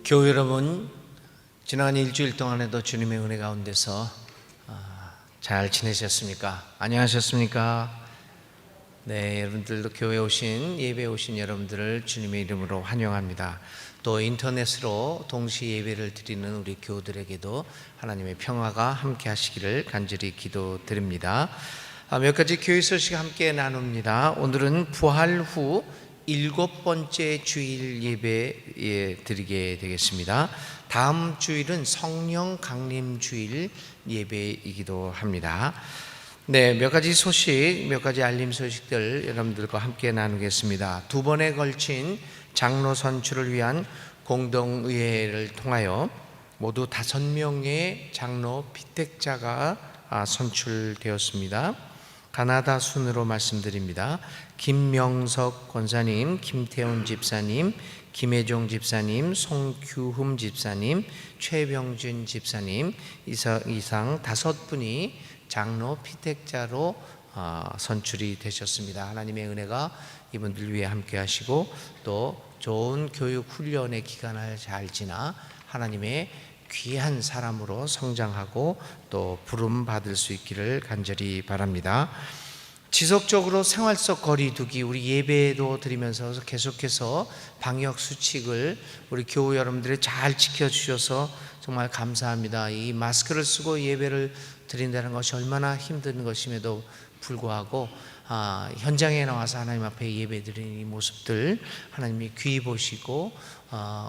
교회 여러분, 지난 일주일 동안에도 주님의 은혜 가운데서 잘 지내셨습니까? 안녕하셨습니까? 네, 여러분들도 교회 오신, 예배 오신 여러분들을 주님의 이름으로 환영합니다. 또 인터넷으로 동시 예배를 드리는 우리 교우들에게도 하나님의 평화가 함께 하시기를 간절히 기도드립니다. 몇 가지 교회 소식 함께 나눕니다. 오늘은 부활 후 7번째 주일 예배 드리게 되겠습니다. 다음 주일은 성령 강림 주일 예배이기도 합니다. 네, 몇 가지 소식, 몇 가지 알림 소식들 여러분들과 함께 나누겠습니다. 2번에 걸친 장로 선출을 위한 공동의회를 통하여 모두 5명의 장로 피택자가 선출되었습니다. 가나다 순으로 말씀드립니다. 김명석 권사님, 김태훈 집사님, 김혜종 집사님, 송규흠 집사님, 최병준 집사님, 이상 5분이 장로 피택자로 선출이 되셨습니다. 하나님의 은혜가 이분들 위해 함께 하시고 또 좋은 교육 훈련의 기간을 잘 지나 하나님의 귀한 사람으로 성장하고 또 부름 받을 수 있기를 간절히 바랍니다. 지속적으로 생활 속 거리두기, 우리 예배도 드리면서 계속해서 방역 수칙을 우리 교우 여러분들이 잘 지켜주셔서 정말 감사합니다. 이 마스크를 쓰고 예배를 드린다는 것이 얼마나 힘든 것임에도 불구하고 현장에 나와서 하나님 앞에 예배 드리는 이 모습들 하나님이 귀히 보시고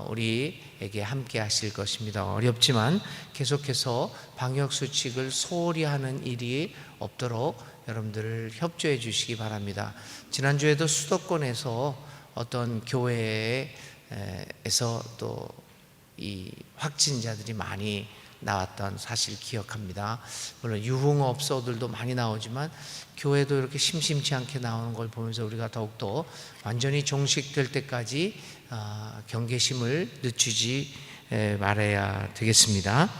우리에게 함께 하실 것입니다. 어렵지만 계속해서 방역수칙을 소홀히 하는 일이 없도록 여러분들을 협조해 주시기 바랍니다. 지난주에도 수도권에서 어떤 교회에서 또 이 확진자들이 많이 나왔던 사실 기억합니다. 물론 유흥업소들도 많이 나오지만 교회도 이렇게 심심치 않게 나오는 걸 보면서 우리가 더욱더 완전히 종식될 때까지 경계심을 늦추지 말아야 되겠습니다.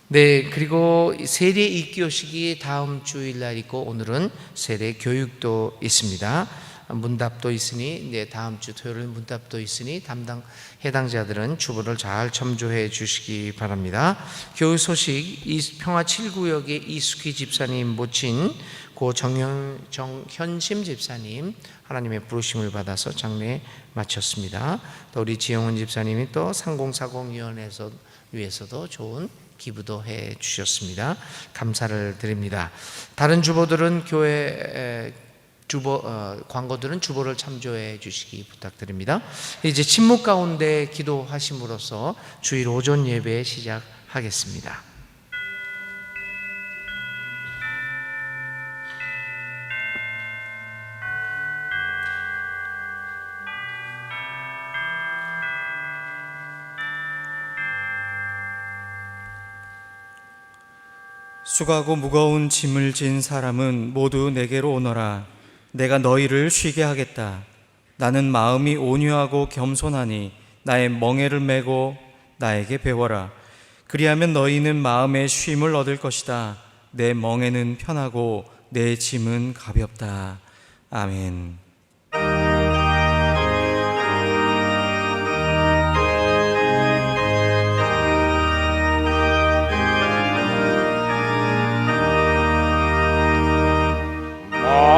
네, 그리고 세례 입교식이 다음 주일날 있고 오늘은 세례 교육도 있습니다. 문답도 있으니 다음 주 토요일 문답도 있으니 해당자들은 주보를 잘 첨부해 주시기 바랍니다. 교육 소식, 평화 7구역의 이숙희 집사님 모친 고 정현심 집사님 하나님의 부르심을 받아서 장례 마쳤습니다. 또 우리 지영훈 집사님이 또 상공사공위원회에서도 좋은 기부도 해 주셨습니다. 감사를 드립니다. 다른 주보들은 광고들은 주보를 참조해 주시기 부탁드립니다. 이제 침묵 가운데 기도하심으로써 주일 오전 예배 시작하겠습니다. 수고하고 무거운 짐을 진 사람은 모두 내게로 오너라. 내가 너희를 쉬게 하겠다. 나는 마음이 온유하고 겸손하니 나의 멍에를 메고 나에게 배워라. 그리하면 너희는 마음의 쉼을 얻을 것이다. 내 멍에는 편하고 내 짐은 가볍다. 아멘.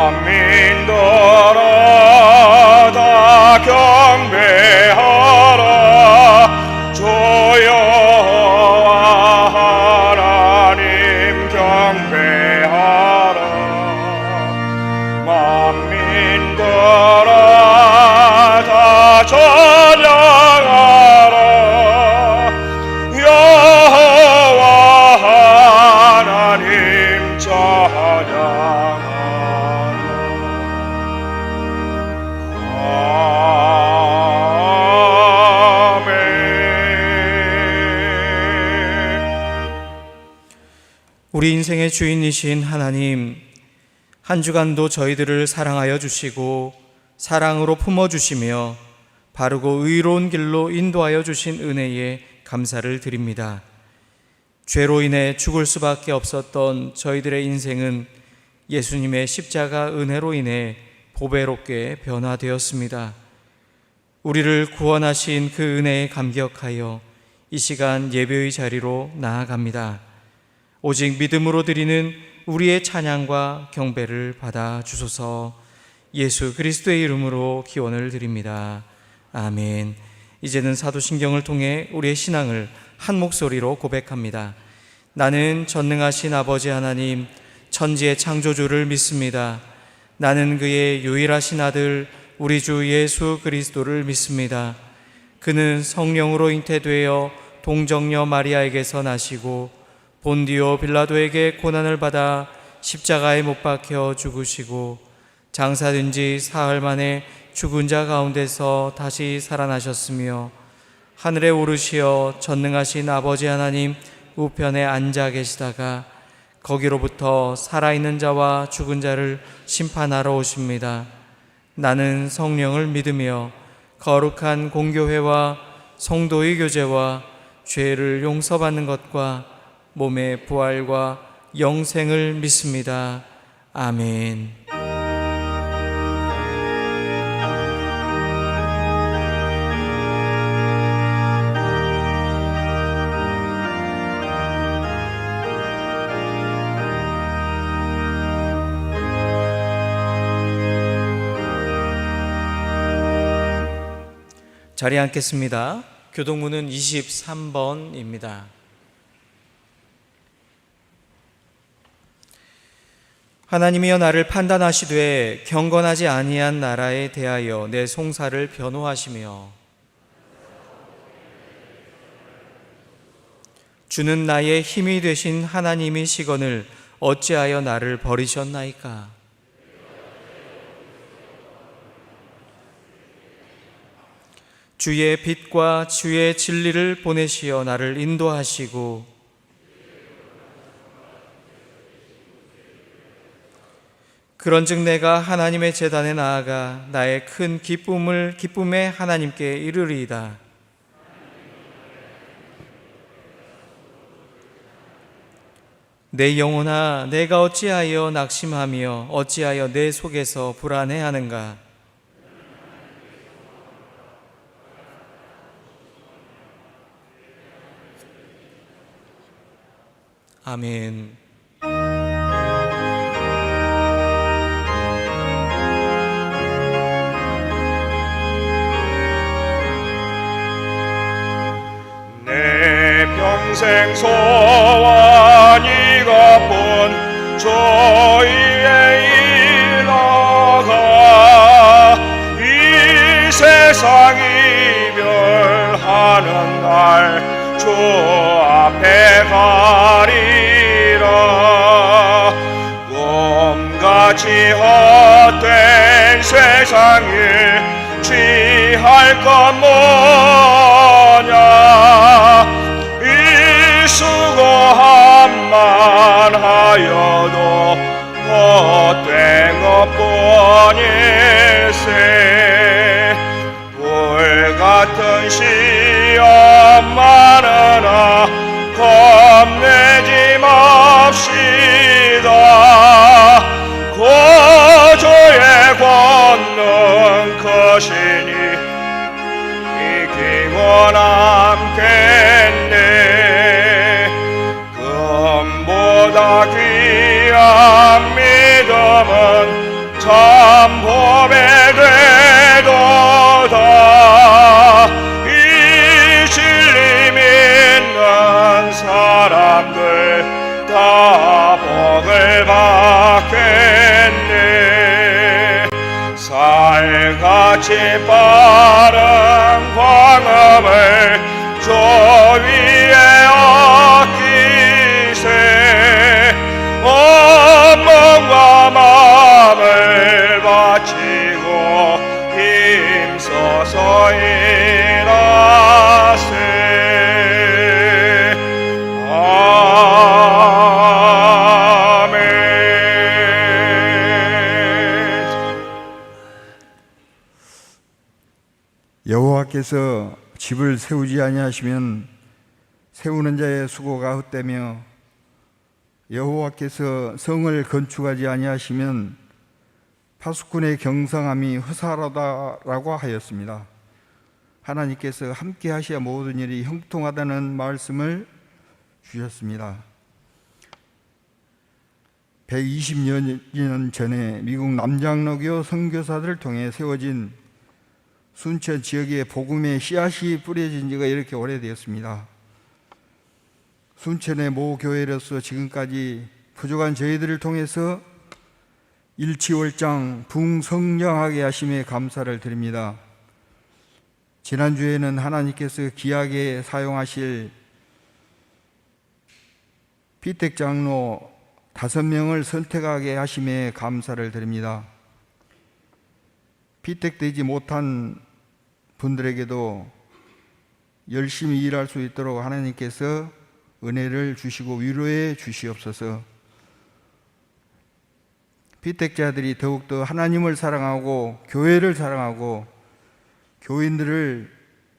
만민들아 다 경배하라. 주여 하나님 경배하라. 만민들아 다 찬양하라. 여호와 하나님 찬양하라. 우리 인생의 주인이신 하나님, 한 주간도 저희들을 사랑하여 주시고 사랑으로 품어주시며 바르고 의로운 길로 인도하여 주신 은혜에 감사를 드립니다. 죄로 인해 죽을 수밖에 없었던 저희들의 인생은 예수님의 십자가 은혜로 인해 보배롭게 변화되었습니다. 우리를 구원하신 그 은혜에 감격하여 이 시간 예배의 자리로 나아갑니다. 오직 믿음으로 드리는 우리의 찬양과 경배를 받아 주소서. 예수 그리스도의 이름으로 기원을 드립니다. 아멘. 이제는 사도신경을 통해 우리의 신앙을 한 목소리로 고백합니다. 나는 전능하신 아버지 하나님, 천지의 창조주를 믿습니다. 나는 그의 유일하신 아들 우리 주 예수 그리스도를 믿습니다. 그는 성령으로 잉태되어 동정녀 마리아에게서 나시고 본디오 빌라도에게 고난을 받아 십자가에 못 박혀 죽으시고 장사된 지 사흘 만에 죽은 자 가운데서 다시 살아나셨으며 하늘에 오르시어 전능하신 아버지 하나님 우편에 앉아 계시다가 거기로부터 살아있는 자와 죽은 자를 심판하러 오십니다. 나는 성령을 믿으며 거룩한 공교회와 성도의 교제와 죄를 용서받는 것과 몸의 부활과 영생을 믿습니다. 아멘. 자리에 앉겠습니다. 교동문은 23번입니다. 하나님이여 나를 판단하시되 경건하지 아니한 나라에 대하여 내 송사를 변호하시며 주는 나의 힘이 되신 하나님이시거늘 어찌하여 나를 버리셨나이까? 주의 빛과 주의 진리를 보내시어 나를 인도하시고 그런즉 내가 하나님의 제단에 나아가 나의 큰 기쁨에 하나님께 이르리이다. 내 영혼아 내가 어찌하여 낙심하며 어찌하여 내 속에서 불안해하는가? 아멘. 내 평생 소원이 가뿐 저희의 일러가 이 세상 이별하는 날 주 앞에 가리라. 꿈같이 헛된 세상 일 취할 것 뭐냐. 이 수고함만 하여도 헛된 것뿐일세. 불같은 시험 많으나 겁내지 맙시다. 고조의 권능 크시니 이기고 남겠네. 금보다 귀한 믿음은 참 보배 되도다. 이 진리 믿는 사람들 다 복을 받겠네. 살같이 빠른 광음을 저 위에 얻기세. 몸과 마음을 바치고 힘써서 일하세. 여호와께서 집을 세우지 아니하시면 세우는 자의 수고가 헛되며 여호와께서 성을 건축하지 아니하시면 파수꾼의 경성함이 허사하다라고 하였습니다. 하나님께서 함께 하셔야 모든 일이 형통하다는 말씀을 주셨습니다. 120년 전에 미국 남장로교 선교사들을 통해 세워진 순천 지역에 복음의 씨앗이 뿌려진 지가 이렇게 오래되었습니다. 순천의 모 교회로서 지금까지 부족한 저희들을 통해서 일치월장 붕성장하게 하심에 감사를 드립니다. 지난주에는 하나님께서 귀하게 사용하실 피택 장로 5명을 선택하게 하심에 감사를 드립니다. 피택되지 못한 분들에게도 열심히 일할 수 있도록 하나님께서 은혜를 주시고 위로해 주시옵소서. 피택자들이 더욱더 하나님을 사랑하고 교회를 사랑하고 교인들을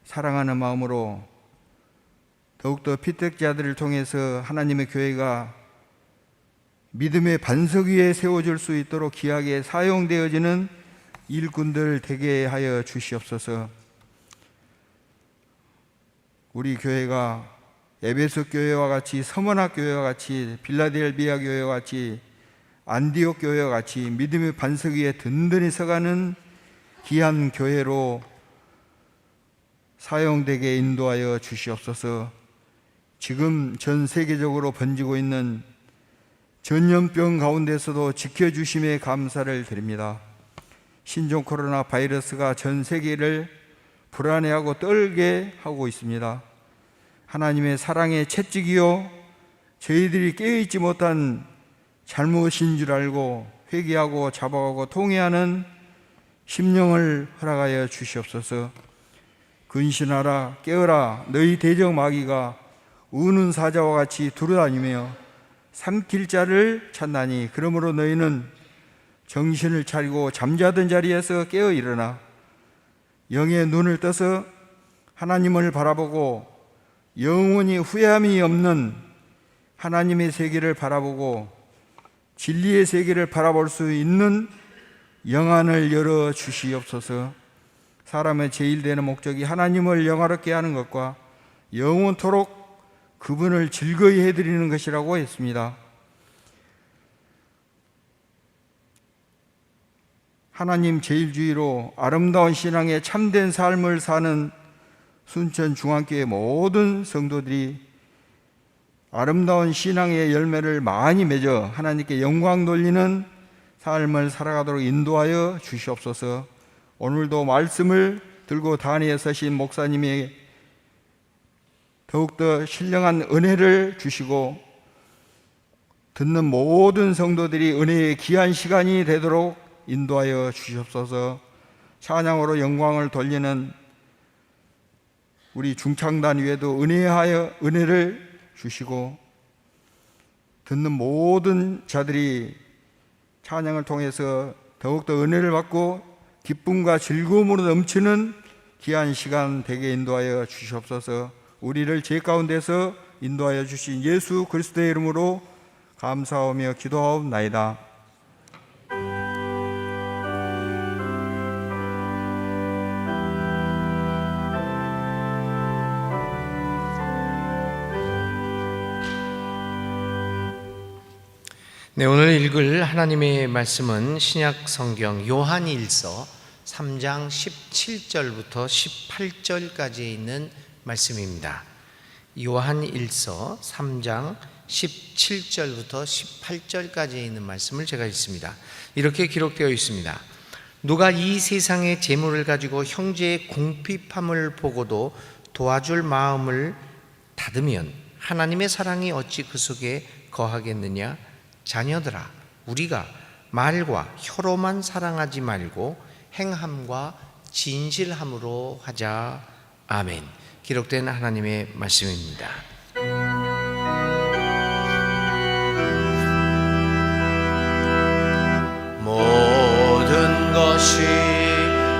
사랑하는 마음으로 더욱더 피택자들을 통해서 하나님의 교회가 믿음의 반석 위에 세워질 수 있도록 귀하게 사용되어지는 일꾼들 되게 하여 주시옵소서. 우리 교회가 에베소 교회와 같이, 서머나 교회와 같이, 빌라델비아 교회와 같이, 안디옥 교회와 같이 믿음의 반석 위에 든든히 서가는 귀한 교회로 사용되게 인도하여 주시옵소서. 지금 전 세계적으로 번지고 있는 전염병 가운데서도 지켜주심에 감사를 드립니다. 신종 코로나 바이러스가 전 세계를 불안해하고 떨게 하고 있습니다. 하나님의 사랑의 채찍이요, 저희들이 깨어있지 못한 잘못인 줄 알고 회개하고 잡아가고 통회하는 심령을 허락하여 주시옵소서. 근신하라, 깨어라, 너희 대적 마귀가 우는 사자와 같이 두루다니며 삼킬 자를 찾나니 그러므로 너희는 정신을 차리고 잠자던 자리에서 깨어 일어나 영의 눈을 떠서 하나님을 바라보고 영원히 후회함이 없는 하나님의 세계를 바라보고 진리의 세계를 바라볼 수 있는 영안을 열어 주시옵소서. 사람의 제일 되는 목적이 하나님을 영화롭게 하는 것과 영원토록 그분을 즐거이 해드리는 것이라고 했습니다. 하나님 제일주의로 아름다운 신앙의 참된 삶을 사는 순천중앙교회 모든 성도들이 아름다운 신앙의 열매를 많이 맺어 하나님께 영광 돌리는 삶을 살아가도록 인도하여 주시옵소서. 오늘도 말씀을 들고 단위에 서신 목사님의 더욱더 신령한 은혜를 주시고 듣는 모든 성도들이 은혜의 귀한 시간이 되도록 인도하여 주시옵소서. 찬양으로 영광을 돌리는 우리 중창단 위에도 은혜를 주시고 듣는 모든 자들이 찬양을 통해서 더욱더 은혜를 받고 기쁨과 즐거움으로 넘치는 귀한 시간 되게 인도하여 주시옵소서. 우리를 죄 가운데서 인도하여 주신 예수 그리스도의 이름으로 감사하며 기도하옵나이다. 네, 오늘 읽을 하나님의 말씀은 신약 성경 요한일서 3장 17절부터 18절까지 있는 말씀입니다. 요한일서 3장 17절부터 18절까지 있는 말씀을 제가 읽습니다. 이렇게 기록되어 있습니다. 누가 이 세상의 재물을 가지고 형제의 궁핍함을 보고도 도와줄 마음을 닫으면 하나님의 사랑이 어찌 그 속에 거하겠느냐? 자녀들아, 우리가 말과 혀로만 사랑하지 말고 행함과 진실함으로 하자. 아멘. 기록된 하나님의 말씀입니다. 모든 것이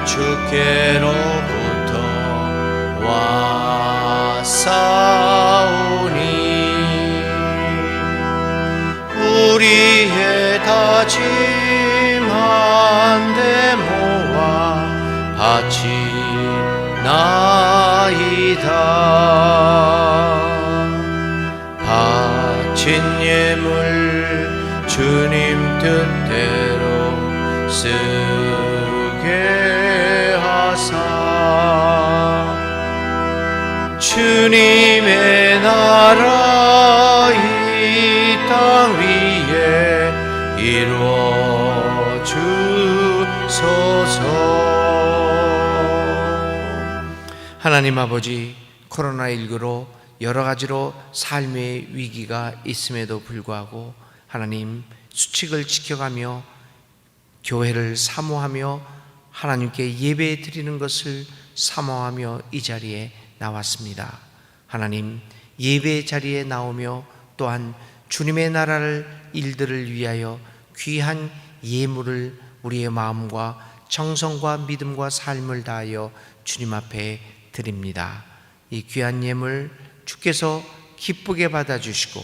주께로부터 왔사오니 우리의 다짐한 데 모아 바치는 바친 예물 주님 뜻대로 쓰게 하사 주님의 나라 이 땅 위에 이루어 주소서. 하나님 아버지, 코로나19로 여러 가지로 삶의 위기가 있음에도 불구하고 하나님 수칙을 지켜가며 교회를 사모하며 하나님께 예배 드리는 것을 사모하며 이 자리에 나왔습니다. 하나님, 예배 자리에 나오며 또한 주님의 나라를 일들을 위하여 귀한 예물을 우리의 마음과 정성과 믿음과 삶을 다하여 주님 앞에 드립니다. 이 귀한 예물 주께서 기쁘게 받아주시고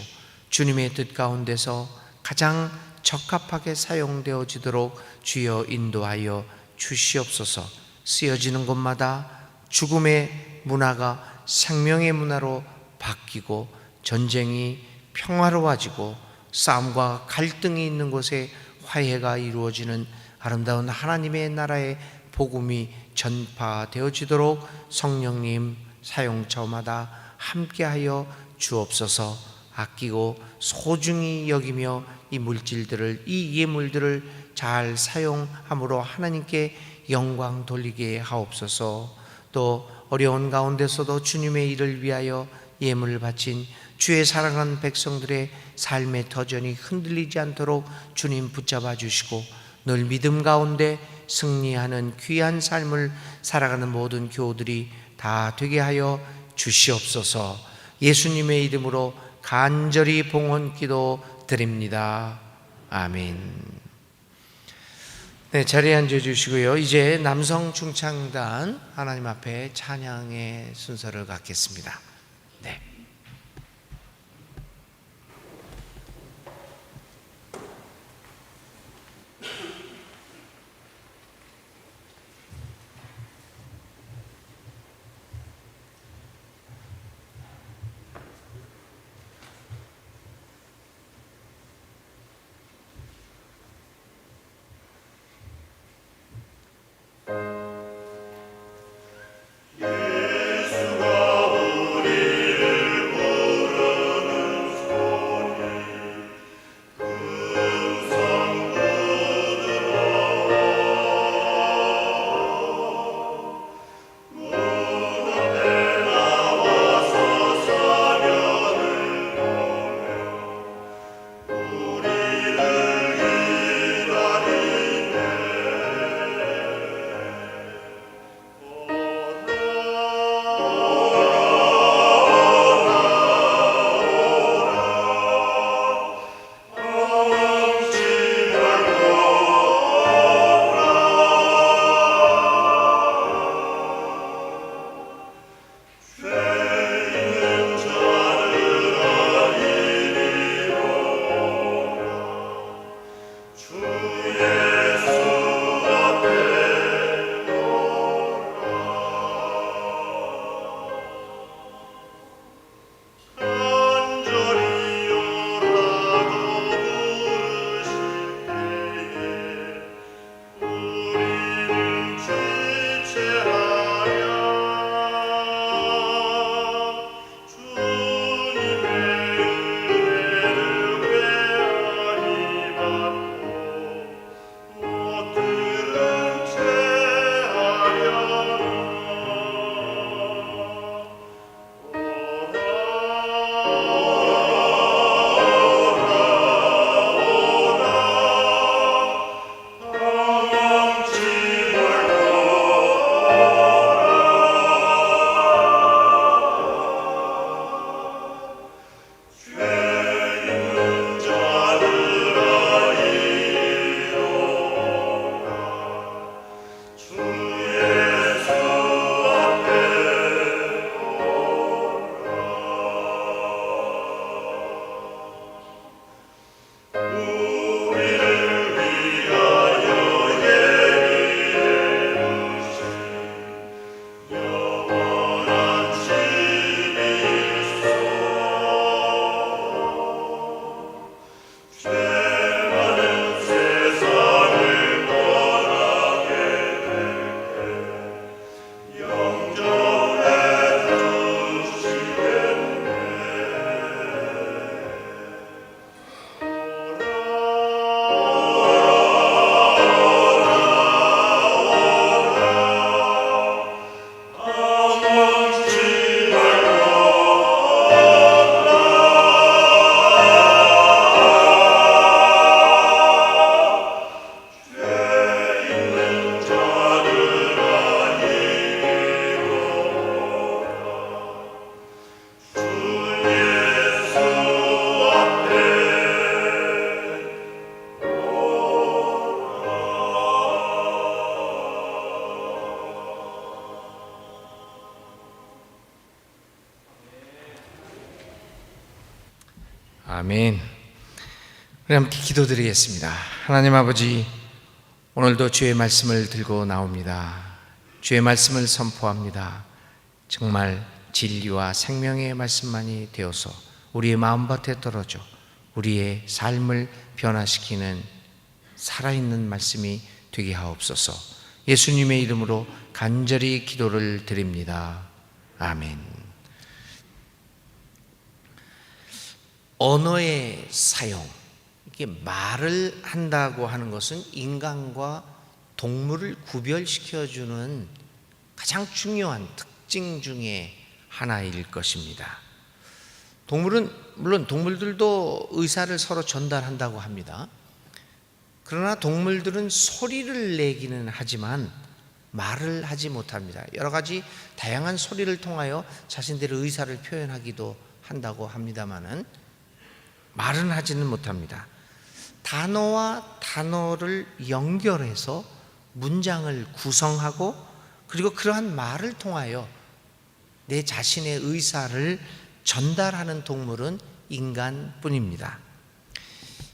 주님의 뜻 가운데서 가장 적합하게 사용되어지도록 주여 인도하여 주시옵소서. 쓰여지는 곳마다 죽음의 문화가 생명의 문화로 바뀌고 전쟁이 평화로워지고 싸움과 갈등이 있는 곳에 화해가 이루어지는 아름다운 하나님의 나라의 복음이 전파되어지도록 성령님 사용처마다 함께하여 주옵소서. 아끼고 소중히 여기며 이 물질들을, 이 예물들을 잘 사용함으로 하나님께 영광 돌리게 하옵소서. 또 어려운 가운데서도 주님의 일을 위하여 예물을 바친 주의 사랑하는 백성들의 삶의 터전이 흔들리지 않도록 주님 붙잡아 주시고 늘 믿음 가운데 승리하는 귀한 삶을 살아가는 모든 교우들이 다 되게 하여 주시옵소서. 예수님의 이름으로 간절히 봉헌 기도 드립니다. 아멘. 네, 자리에 앉아 주시고요. 이제 남성 중창단 하나님 앞에 찬양의 순서를 갖겠습니다. 네. 예수가 우리를 아멘. 우리 함께 기도드리겠습니다. 하나님 아버지, 오늘도 주의 말씀을 들고 나옵니다. 주의 말씀을 선포합니다. 정말 진리와 생명의 말씀만이 되어서 우리의 마음밭에 떨어져 우리의 삶을 변화시키는 살아있는 말씀이 되게 하옵소서. 예수님의 이름으로 간절히 기도를 드립니다. 아멘. 언어의 사용, 이게 말을 한다고 하는 것은 인간과 동물을 구별시켜주는 가장 중요한 특징 중에 하나일 것입니다. 물론 동물들도 의사를 서로 전달한다고 합니다. 그러나 동물들은 소리를 내기는 하지만 말을 하지 못합니다. 여러 가지 다양한 소리를 통하여 자신들의 의사를 표현하기도 한다고 합니다마는 말은 하지는 못합니다. 단어와 단어를 연결해서 문장을 구성하고 그리고 그러한 말을 통하여 내 자신의 의사를 전달하는 동물은 인간뿐입니다.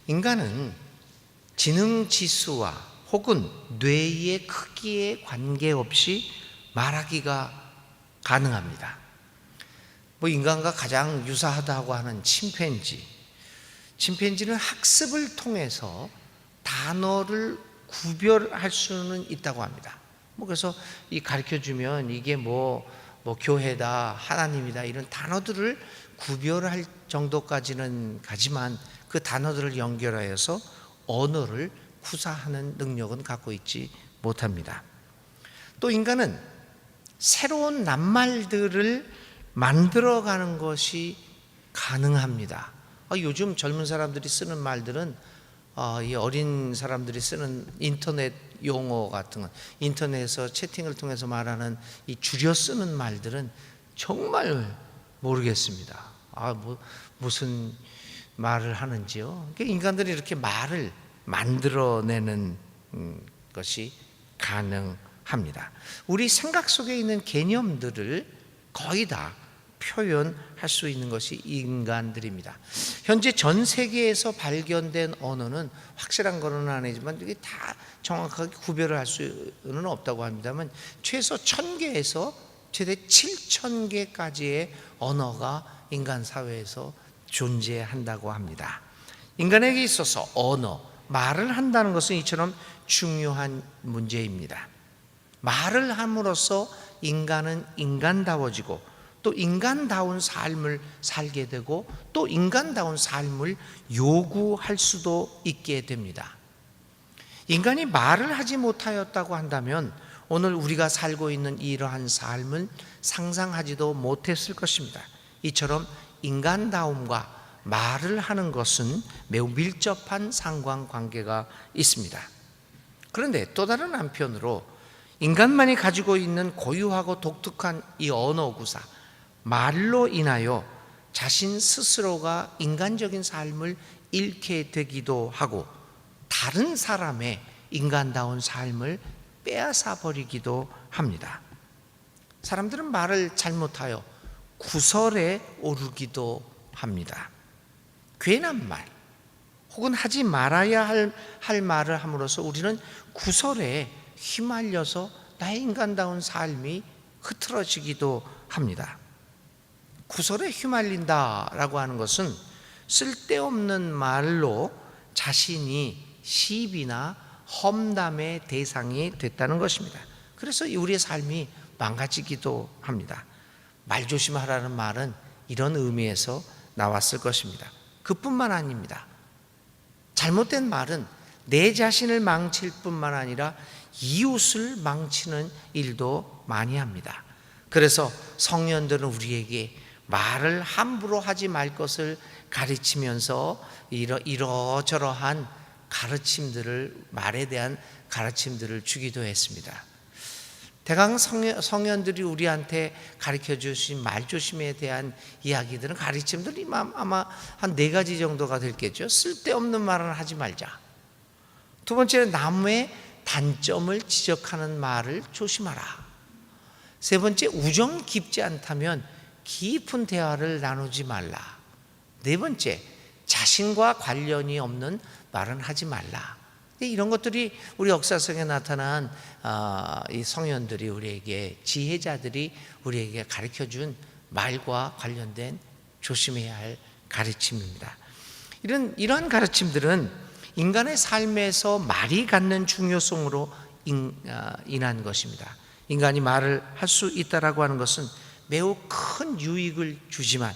인간은 지능 지수와 혹은 뇌의 크기에 관계없이 말하기가 가능합니다. 인간과 가장 유사하다고 하는 침팬지는 학습을 통해서 단어를 구별할 수는 있다고 합니다. 그래서 가르쳐주면 이게 교회다, 하나님이다 이런 단어들을 구별할 정도까지는 가지만 그 단어들을 연결하여서 언어를 구사하는 능력은 갖고 있지 못합니다. 또 인간은 새로운 낱말들을 만들어가는 것이 가능합니다. 요즘 젊은 사람들이 쓰는 말들은 이 어린 사람들이 쓰는 인터넷 용어 같은 것, 인터넷에서 채팅을 통해서 말하는 이 줄여 쓰는 말들은 정말 모르겠습니다. 무슨 말을 하는지요. 인간들이 이렇게 말을 만들어내는 것이 가능합니다. 우리 생각 속에 있는 개념들을 거의 다 표현할 수 있는 것이 인간들입니다. 현재 전 세계에서 발견된 언어는 확실한 건 아니지만 이게 다 정확하게 구별을 할 수는 없다고 합니다만 최소 1000개에서 최대 7000개까지의 언어가 인간 사회에서 존재한다고 합니다. 인간에게 있어서 언어, 말을 한다는 것은 이처럼 중요한 문제입니다. 말을 함으로써 인간은 인간다워지고 또 인간다운 삶을 살게 되고 또 인간다운 삶을 요구할 수도 있게 됩니다. 인간이 말을 하지 못하였다고 한다면 오늘 우리가 살고 있는 이러한 삶을 상상하지도 못했을 것입니다. 이처럼 인간다움과 말을 하는 것은 매우 밀접한 상관관계가 있습니다. 그런데 또 다른 한편으로 인간만이 가지고 있는 고유하고 독특한 이 언어 구사, 말로 인하여 자신 스스로가 인간적인 삶을 잃게 되기도 하고 다른 사람의 인간다운 삶을 빼앗아 버리기도 합니다. 사람들은 말을 잘못하여 구설에 오르기도 합니다. 괜한 말 혹은 하지 말아야 할 말을 함으로써 우리는 구설에 휘말려서 나의 인간다운 삶이 흐트러지기도 합니다. 구설에 휘말린다라고 하는 것은 쓸데없는 말로 자신이 시비나 험담의 대상이 됐다는 것입니다. 그래서 우리의 삶이 망가지기도 합니다. 말 조심하라는 말은 이런 의미에서 나왔을 것입니다. 그뿐만 아닙니다. 잘못된 말은 내 자신을 망칠 뿐만 아니라 이웃을 망치는 일도 많이 합니다. 그래서 성현들은 우리에게 말을 함부로 하지 말 것을 가르치면서 이러저러한 가르침들을, 말에 대한 가르침들을 주기도 했습니다. 대강 성현들이 우리한테 가르쳐 주신 말조심에 대한 이야기들은, 가르침들이 아마 한 4가지 정도가 됐겠죠. 쓸데없는 말은 하지 말자. 두 번째는 남의 단점을 지적하는 말을 조심하라. 세 번째, 우정 깊지 않다면 깊은 대화를 나누지 말라. 네 번째, 자신과 관련이 없는 말은 하지 말라. 이런 것들이 우리 역사성에 나타난 이 성현들이 우리에게, 지혜자들이 우리에게 가르쳐준 말과 관련된 조심해야 할 가르침입니다. 이러한 가르침들은 인간의 삶에서 말이 갖는 중요성으로 인한 것입니다. 인간이 말을 할 수 있다라고 하는 것은 매우 큰 유익을 주지만,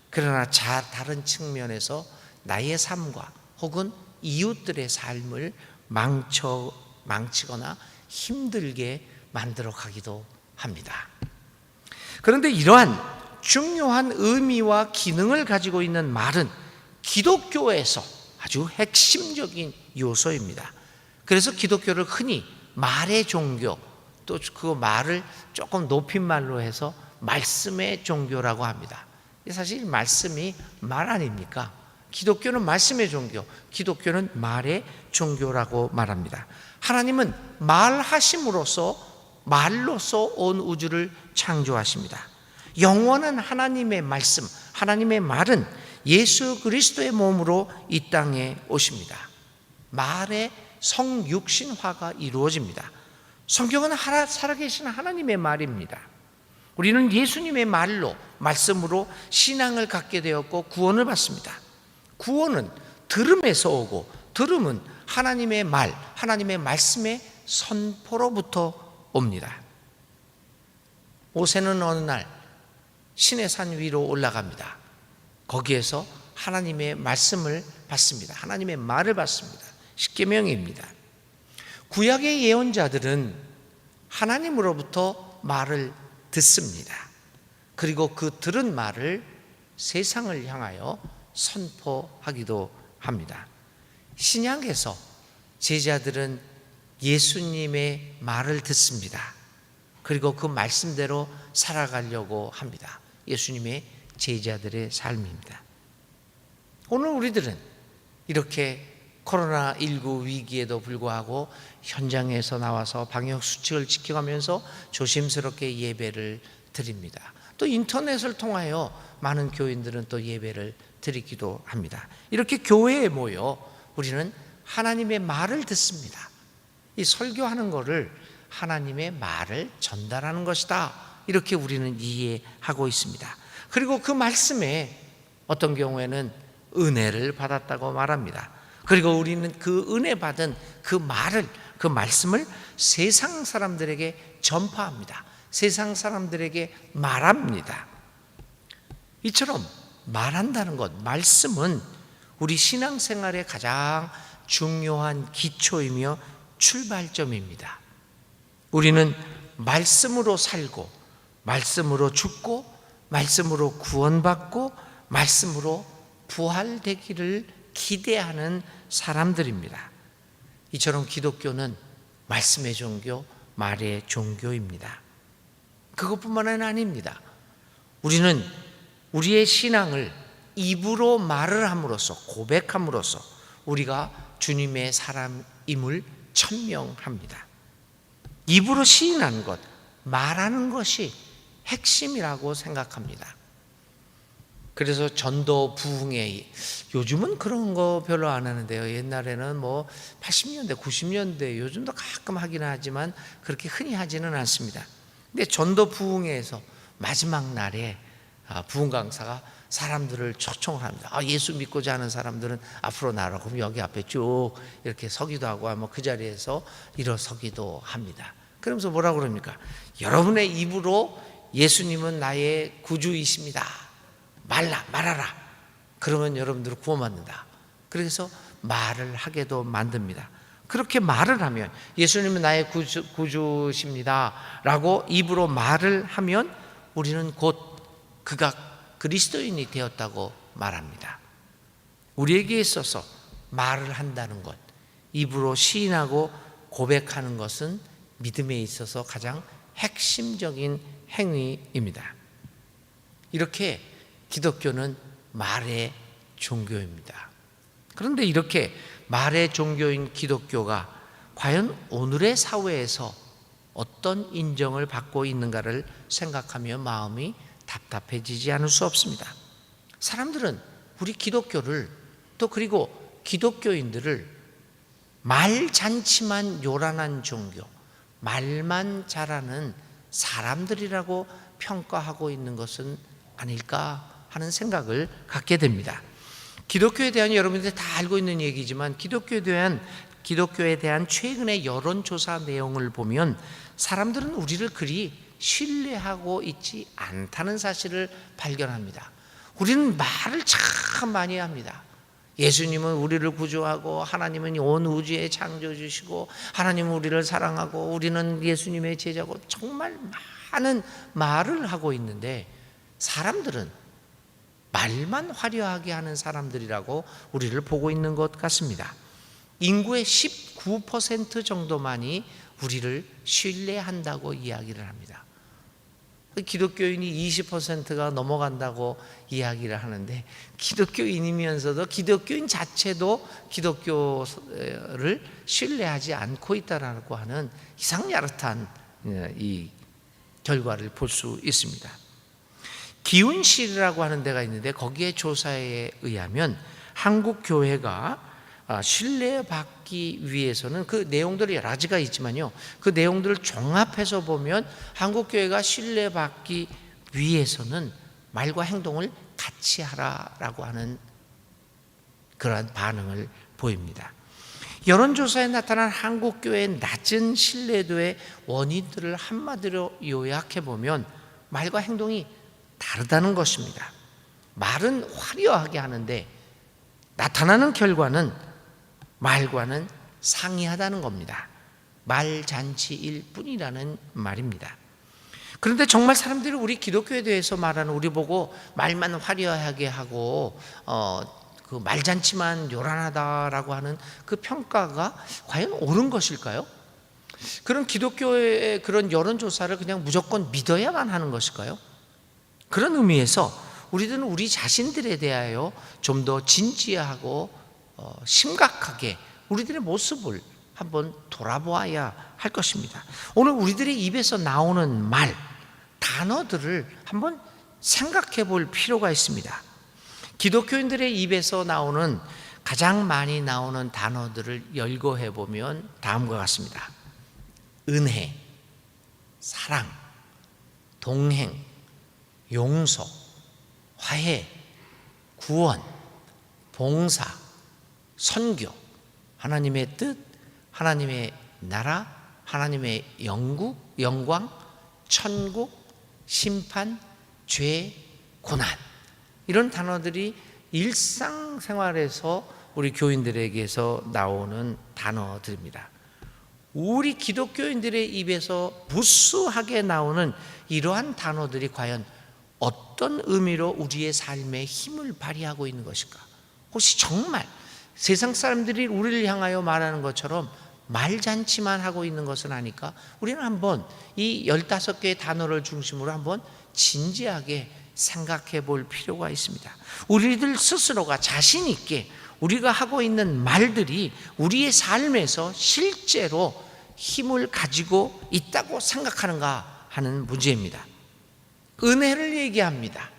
그러나 다른 측면에서 나의 삶과 혹은 이웃들의 삶을 망치거나 힘들게 만들어 가기도 합니다. 그런데 이러한 중요한 의미와 기능을 가지고 있는 말은 기독교에서 아주 핵심적인 요소입니다. 그래서 기독교를 흔히 말의 종교, 또 그 말을 조금 높임말로 해서 말씀의 종교라고 합니다. 사실 말씀이 말 아닙니까? 기독교는 말씀의 종교, 기독교는 말의 종교라고 말합니다. 하나님은 말로서 온 우주를 창조하십니다. 영원한 하나님의 말씀, 하나님의 말은 예수 그리스도의 몸으로 이 땅에 오십니다. 말의 성육신화가 이루어집니다. 성경은 살아계신 하나님의 말입니다. 우리는 예수님의 말씀으로 신앙을 갖게 되었고 구원을 받습니다. 구원은 들음에서 오고, 들음은 하나님의 말, 하나님의 말씀의 선포로부터 옵니다. 모세는 어느 날 시내산 위로 올라갑니다. 거기에서 하나님의 말씀을 받습니다. 하나님의 말을 받습니다. 십계명입니다. 구약의 예언자들은 하나님으로부터 말을 듣습니다. 그리고 그 들은 말을 세상을 향하여 선포하기도 합니다. 신약에서 제자들은 예수님의 말을 듣습니다. 그리고 그 말씀대로 살아가려고 합니다. 예수님의 제자들의 삶입니다. 오늘 우리들은 이렇게 코로나19 위기에도 불구하고 현장에서 나와서 방역수칙을 지켜가면서 조심스럽게 예배를 드립니다. 또 인터넷을 통하여 많은 교인들은 또 예배를 드리기도 합니다. 이렇게 교회에 모여 우리는 하나님의 말을 듣습니다. 이 설교하는 것을 하나님의 말을 전달하는 것이다, 이렇게 우리는 이해하고 있습니다. 그리고 그 말씀에 어떤 경우에는 은혜를 받았다고 말합니다. 그리고 우리는 그 은혜 받은 그 말씀을 세상 사람들에게 전파합니다. 세상 사람들에게 말합니다. 이처럼 말한다는 것, 말씀은 우리 신앙생활의 가장 중요한 기초이며 출발점입니다. 우리는 말씀으로 살고, 말씀으로 죽고, 말씀으로 구원받고, 말씀으로 부활되기를 기대하는 사람들입니다. 이처럼 기독교는 말씀의 종교, 말의 종교입니다. 그것뿐만은 아닙니다. 우리는 우리의 신앙을 입으로 말을 함으로써, 고백함으로써 우리가 주님의 사람임을 천명합니다. 입으로 시인하는 것, 말하는 것이 핵심이라고 생각합니다. 그래서 전도 부흥회, 요즘은 그런 거 별로 안 하는데요. 옛날에는 80년대, 90년대, 요즘도 가끔 하긴 하지만 그렇게 흔히 하지는 않습니다. 근데 전도 부흥회에서 마지막 날에 부흥 강사가 사람들을 초청을 합니다. 예수 믿고자 하는 사람들은 앞으로 나와라. 그럼 여기 앞에 쭉 이렇게 서기도 하고 그 자리에서 일어서기도 합니다. 그러면서 뭐라고 그럽니까? 여러분의 입으로 예수님은 나의 구주이십니다. 말하라. 그러면 여러분들을 구원받는다. 그래서 말을 하게도 만듭니다. 그렇게 말을 하면, 예수님은 나의 구주십니다 라고 입으로 말을 하면 우리는 곧 그가 그리스도인이 되었다고 말합니다. 우리에게 있어서 말을 한다는 것, 입으로 시인하고 고백하는 것은 믿음에 있어서 가장 핵심적인 행위입니다. 이렇게 기독교는 말의 종교입니다. 그런데 이렇게 말의 종교인 기독교가 과연 오늘의 사회에서 어떤 인정을 받고 있는가를 생각하며 마음이 답답해지지 않을 수 없습니다. 사람들은 우리 기독교를 또 그리고 기독교인들을 말잔치만 요란한 종교, 말만 잘하는 사람들이라고 평가하고 있는 것은 아닐까 하는 생각을 갖게 됩니다. 기독교에 대한, 여러분들이 다 알고 있는 얘기지만 기독교에 대한 최근의 여론조사 내용을 보면 사람들은 우리를 그리 신뢰하고 있지 않다는 사실을 발견합니다. 우리는 말을 참 많이 합니다. 예수님은 우리를 구조하고, 하나님은 온 우주의 창조주시고, 하나님은 우리를 사랑하고, 우리는 예수님의 제자고, 정말 많은 말을 하고 있는데 사람들은 말만 화려하게 하는 사람들이라고 우리를 보고 있는 것 같습니다. 인구의 19% 정도만이 우리를 신뢰한다고 이야기를 합니다. 기독교인이 20%가 넘어간다고 이야기를 하는데, 기독교인이면서도 기독교인 자체도 기독교를 신뢰하지 않고 있다라고 하는 이상야릇한 이 결과를 볼 수 있습니다. 기운실이라고 하는 데가 있는데, 거기에 조사에 의하면 한국 교회가 신뢰받기 위해서는, 그 내용들이 여러 가지가 있지만요, 그 내용들을 종합해서 보면 한국 교회가 신뢰받기 위해서는 말과 행동을 같이 하라라고 하는 그러한 반응을 보입니다. 여론조사에 나타난 한국 교회의 낮은 신뢰도의 원인들을 한마디로 요약해 보면 말과 행동이 다르다는 것입니다. 말은 화려하게 하는데 나타나는 결과는 말과는 상이하다는 겁니다. 말잔치일 뿐이라는 말입니다. 그런데 정말 사람들이 우리 기독교에 대해서 말하는, 우리 보고 말만 화려하게 하고 그 말잔치만 요란하다라고 하는 그 평가가 과연 옳은 것일까요? 그런 기독교의 그런 여론조사를 그냥 무조건 믿어야만 하는 것일까요? 그런 의미에서 우리들은 우리 자신들에 대하여 좀 더 진지하고 심각하게 우리들의 모습을 한번 돌아보아야 할 것입니다. 오늘 우리들의 입에서 나오는 말, 단어들을 한번 생각해 볼 필요가 있습니다. 기독교인들의 입에서 나오는, 가장 많이 나오는 단어들을 열거해 보면 다음과 같습니다. 은혜, 사랑, 동행, 용서, 화해, 구원, 봉사, 선교, 하나님의 뜻, 하나님의 나라, 하나님의 영광, 천국, 심판, 죄, 고난, 이런 단어들이 일상생활에서 우리 교인들에게서 나오는 단어들입니다. 우리 기독교인들의 입에서 무수하게 나오는 이러한 단어들이 과연 어떤 의미로 우리의 삶에 힘을 발휘하고 있는 것일까? 혹시 정말 세상 사람들이 우리를 향하여 말하는 것처럼 말잔치만 하고 있는 것은 아닐까? 우리는 한번 이 15개의 단어를 중심으로 한번 진지하게 생각해 볼 필요가 있습니다. 우리들 스스로가 자신 있게 우리가 하고 있는 말들이 우리의 삶에서 실제로 힘을 가지고 있다고 생각하는가 하는 문제입니다. 은혜를 얘기합니다.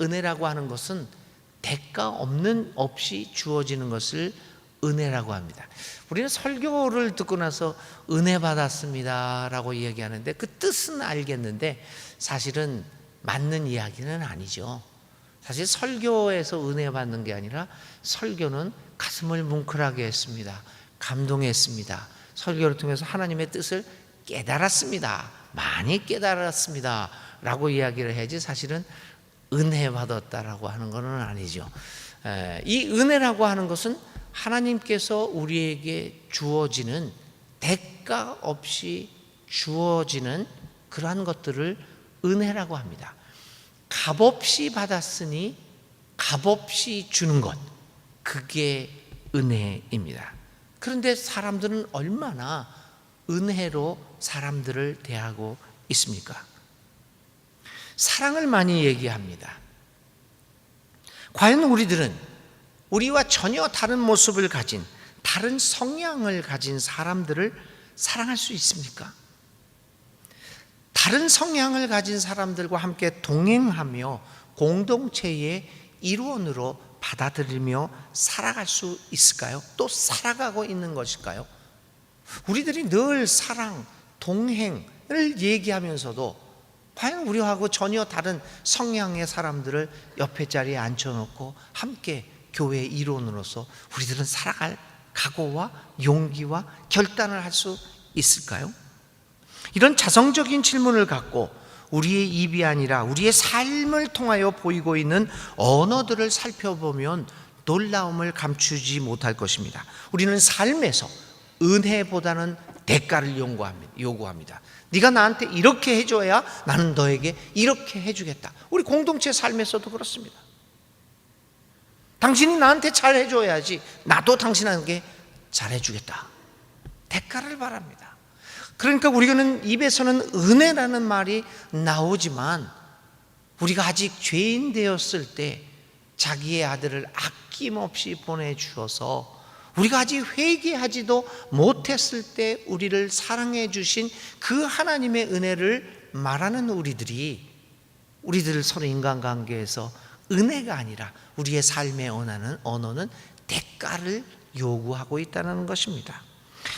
은혜라고 하는 것은 대가 없이 주어지는 것을 은혜라고 합니다. 우리는 설교를 듣고 나서 은혜 받았습니다 라고 얘기하는데 그 뜻은 알겠는데 사실은 맞는 이야기는 아니죠. 사실 설교에서 은혜 받는 게 아니라 설교는 가슴을 뭉클하게 했습니다. 감동했습니다. 설교를 통해서 하나님의 뜻을 깨달았습니다. 많이 깨달았습니다 라고 이야기를 해야지 사실은 은혜 받았다라고 하는 것은 아니죠. 이 은혜라고 하는 것은 하나님께서 우리에게 주어지는, 대가 없이 주어지는 그러한 것들을 은혜라고 합니다. 값없이 받았으니 값없이 주는 것, 그게 은혜입니다. 그런데 사람들은 얼마나 은혜로 사람들을 대하고 있습니까? 사랑을 많이 얘기합니다. 과연 우리들은 우리와 전혀 다른 모습을 가진, 다른 성향을 가진 사람들을 사랑할 수 있습니까? 다른 성향을 가진 사람들과 함께 동행하며 공동체의 일원으로 받아들이며 살아갈 수 있을까요? 또 살아가고 있는 것일까요? 우리들이 늘 사랑, 동행을 얘기하면서도 과연 우리하고 전혀 다른 성향의 사람들을 옆에 자리에 앉혀놓고 함께 교회의 일원으로서 우리들은 살아갈 각오와 용기와 결단을 할 수 있을까요? 이런 자성적인 질문을 갖고 우리의 입이 아니라 우리의 삶을 통하여 보이고 있는 언어들을 살펴보면 놀라움을 감추지 못할 것입니다. 우리는 삶에서 은혜보다는 대가를 요구합니다. 네가 나한테 이렇게 해줘야 나는 너에게 이렇게 해주겠다. 우리 공동체 삶에서도 그렇습니다. 당신이 나한테 잘 해줘야지 나도 당신에게 잘해주겠다. 대가를 바랍니다. 그러니까 우리는 입에서는 은혜라는 말이 나오지만 우리가 아직 죄인 되었을 때 자기의 아들을 아낌없이 보내주어서 우리가 아직 회개하지도 못했을 때 우리를 사랑해 주신 그 하나님의 은혜를 말하는 우리들 서로 인간관계에서 은혜가 아니라 우리의 삶의 언어는 대가를 요구하고 있다는 것입니다.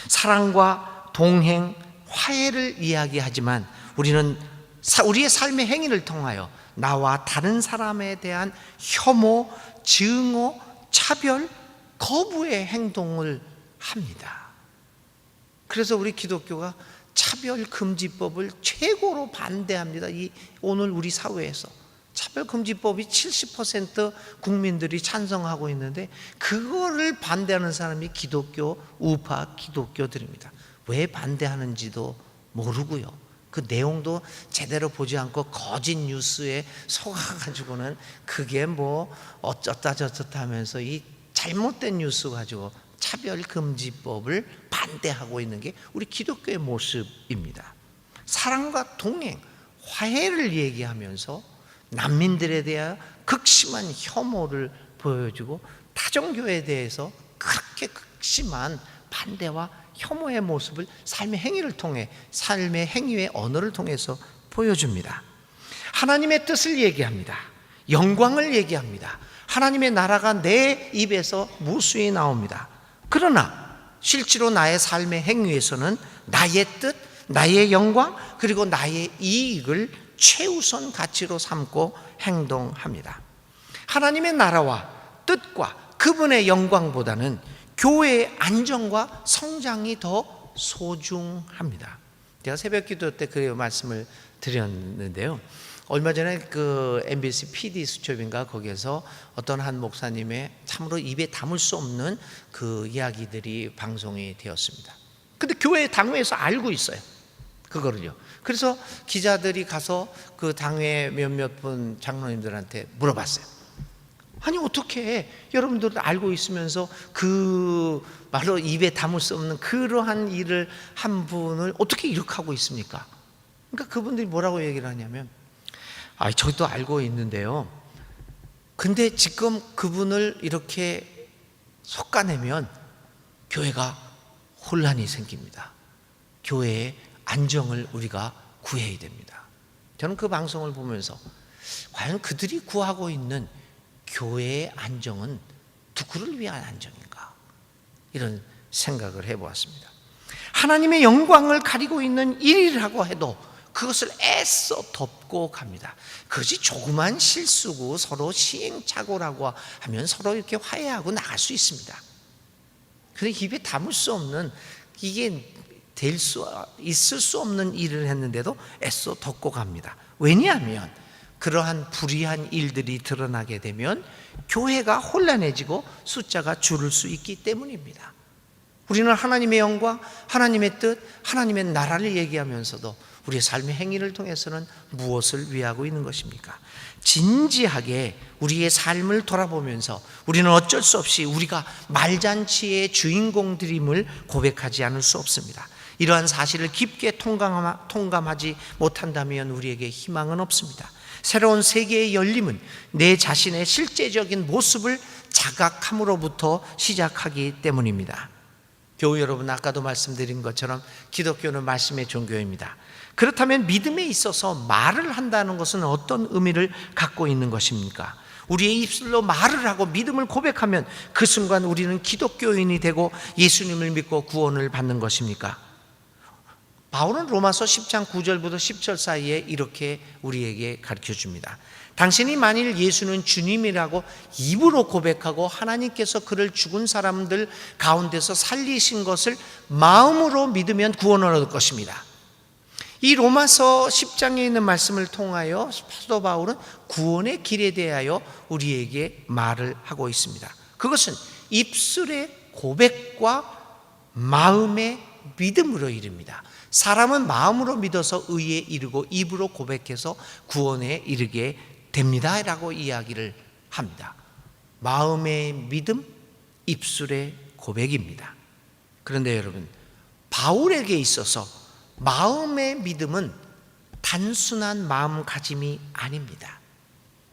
사랑과 동행, 화해를 이야기하지만 우리는 우리의 삶의 행위를 통하여 나와 다른 사람에 대한 혐오, 증오, 차별, 거부의 행동을 합니다. 그래서 우리 기독교가 차별금지법을 최고로 반대합니다. 오늘 우리 사회에서 차별금지법이 70% 국민들이 찬성하고 있는데 그거를 반대하는 사람이 우파 기독교들입니다. 왜 반대하는지도 모르고요. 그 내용도 제대로 보지 않고 거짓 뉴스에 속아가지고는 그게 뭐 어쩌다 저쩌다 하면서 이 잘못된 뉴스 가지고 차별금지법을 반대하고 있는 게 우리 기독교의 모습입니다. 사랑과 동행, 화해를 얘기하면서 난민들에 대한 극심한 혐오를 보여주고 타종교에 대해서 그렇게 극심한 반대와 혐오의 모습을 삶의 행위를 통해 삶의 행위의 언어를 통해서 보여줍니다. 하나님의 뜻을 얘기합니다. 영광을 얘기합니다. 하나님의 나라가 내 입에서 무수히 나옵니다. 그러나 실제로 나의 삶의 행위에서는 나의 뜻, 나의 영광, 그리고 나의 이익을 최우선 가치로 삼고 행동합니다. 하나님의 나라와 뜻과 그분의 영광보다는 교회의 안정과 성장이 더 소중합니다. 제가 새벽 기도 때 그 말씀을 드렸는데요. 얼마 전에 그 MBC PD 수첩인가 거기에서 어떤 한 목사님의 참으로 입에 담을 수 없는 그 이야기들이 방송이 되었습니다. 근데 교회 당회에서 알고 있어요. 그거를요. 그래서 기자들이 가서 그 당회 몇몇 분 장로님들한테 물어봤어요. 아니 어떻게 여러분들 알고 있으면서 그 말로 입에 담을 수 없는 그러한 일을 한 분을 어떻게 이렇게 하고 있습니까? 그러니까 그분들이 뭐라고 얘기를 하냐면 저희도 알고 있는데요. 근데 지금 그분을 이렇게 솎아내면 교회가 혼란이 생깁니다. 교회의 안정을 우리가 구해야 됩니다. 저는 그 방송을 보면서 과연 그들이 구하고 있는 교회의 안정은 누구를 위한 안정인가? 이런 생각을 해보았습니다. 하나님의 영광을 가리고 있는 일이라고 해도 그것을 애써 덮고 갑니다. 그것이 조그만 실수고 서로 시행착오라고 하면 서로 이렇게 화해하고 나갈 수 있습니다. 그런데 입에 담을 수 없는 이게 있을 수 없는 일을 했는데도 애써 덮고 갑니다. 왜냐하면 그러한 불의한 일들이 드러나게 되면 교회가 혼란해지고 숫자가 줄을 수 있기 때문입니다. 우리는 하나님의 영광, 하나님의 뜻, 하나님의 나라를 얘기하면서도 우리의 삶의 행위를 통해서는 무엇을 위하고 있는 것입니까? 진지하게 우리의 삶을 돌아보면서 우리는 어쩔 수 없이 우리가 말잔치의 주인공들임을 고백하지 않을 수 없습니다. 이러한 사실을 깊게 통감하지 못한다면 우리에게 희망은 없습니다. 새로운 세계의 열림은 내 자신의 실제적인 모습을 자각함으로부터 시작하기 때문입니다. 교우 여러분, 아까도 말씀드린 것처럼 기독교는 말씀의 종교입니다. 그렇다면 믿음에 있어서 말을 한다는 것은 어떤 의미를 갖고 있는 것입니까? 우리의 입술로 말을 하고 믿음을 고백하면 그 순간 우리는 기독교인이 되고 예수님을 믿고 구원을 받는 것입니까? 바울은 로마서 10장 9절부터 10절 사이에 이렇게 우리에게 가르쳐 줍니다. 당신이 만일 예수는 주님이라고 입으로 고백하고 하나님께서 그를 죽은 사람들 가운데서 살리신 것을 마음으로 믿으면 구원을 얻을 것입니다. 이 로마서 10장에 있는 말씀을 통하여 사도 바울은 구원의 길에 대하여 우리에게 말을 하고 있습니다. 그것은 입술의 고백과 마음의 믿음으로 이릅니다. 사람은 마음으로 믿어서 의에 이르고 입으로 고백해서 구원에 이르게 됩니다 라고 이야기를 합니다. 마음의 믿음, 입술의 고백입니다. 그런데 여러분, 바울에게 있어서 마음의 믿음은 단순한 마음가짐이 아닙니다.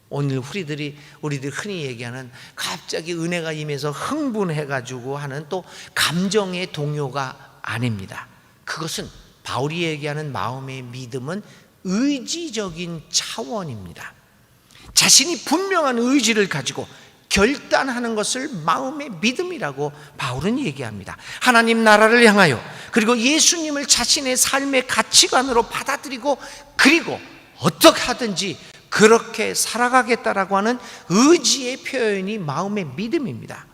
오늘 우리들 흔히 얘기하는 갑자기 은혜가 임해서 흥분해가지고 하는 또 감정의 동요가 아닙니다. 그것은 바울이 얘기하는 마음의 믿음은 의지적인 차원입니다. 자신이 분명한 의지를 가지고 결단하는 것을 마음의 믿음이라고 바울은 얘기합니다. 하나님 나라를 향하여 그리고 예수님을 자신의 삶의 가치관으로 받아들이고 그리고 어떻게 하든지 그렇게 살아가겠다라고 하는 의지의 표현이 마음의 믿음입니다.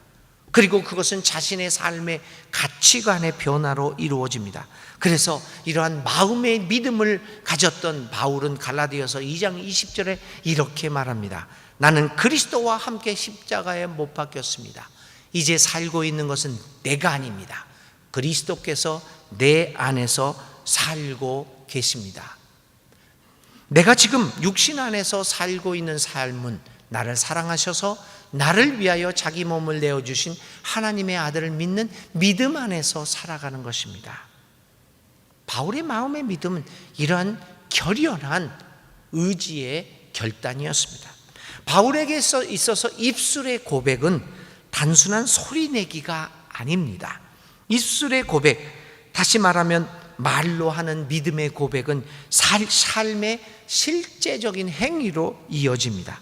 그리고 그것은 자신의 삶의 가치관의 변화로 이루어집니다. 그래서 이러한 마음의 믿음을 가졌던 바울은 갈라디아서 2장 20절에 이렇게 말합니다. 나는 그리스도와 함께 십자가에 못 박혔습니다. 이제 살고 있는 것은 내가 아닙니다. 그리스도께서 내 안에서 살고 계십니다. 내가 지금 육신 안에서 살고 있는 삶은 나를 사랑하셔서 나를 위하여 자기 몸을 내어주신 하나님의 아들을 믿는 믿음 안에서 살아가는 것입니다. 바울의 마음의 믿음은 이러한 결연한 의지의 결단이었습니다. 바울에게 있어서 입술의 고백은 단순한 소리내기가 아닙니다. 입술의 고백, 다시 말하면 말로 하는 믿음의 고백은 삶의 실제적인 행위로 이어집니다.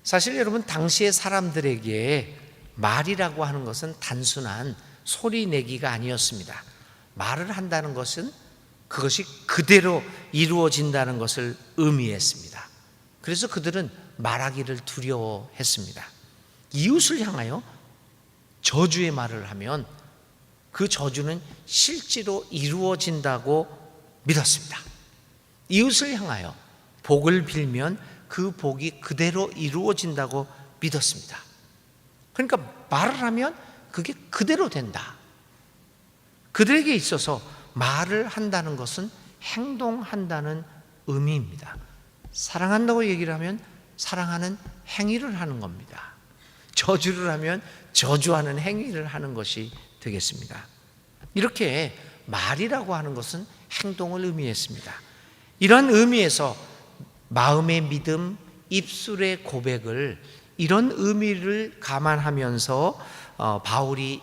사실 여러분, 당시의 사람들에게 말이라고 하는 것은 단순한 소리내기가 아니었습니다. 말을 한다는 것은 그것이 그대로 이루어진다는 것을 의미했습니다. 그래서 그들은 말하기를 두려워했습니다. 이웃을 향하여 저주의 말을 하면 그 저주는 실제로 이루어진다고 믿었습니다. 이웃을 향하여 복을 빌면 그 복이 그대로 이루어진다고 믿었습니다. 그러니까 말을 하면 그게 그대로 된다. 그들에게 있어서 말을 한다는 것은 행동한다는 의미입니다. 사랑한다고 얘기를 하면 사랑하는 행위를 하는 겁니다. 저주를 하면 저주하는 행위를 하는 것이 되겠습니다. 이렇게 말이라고 하는 것은 행동을 의미했습니다. 이런 의미에서 마음의 믿음, 입술의 고백을 이런 의미를 감안하면서 바울이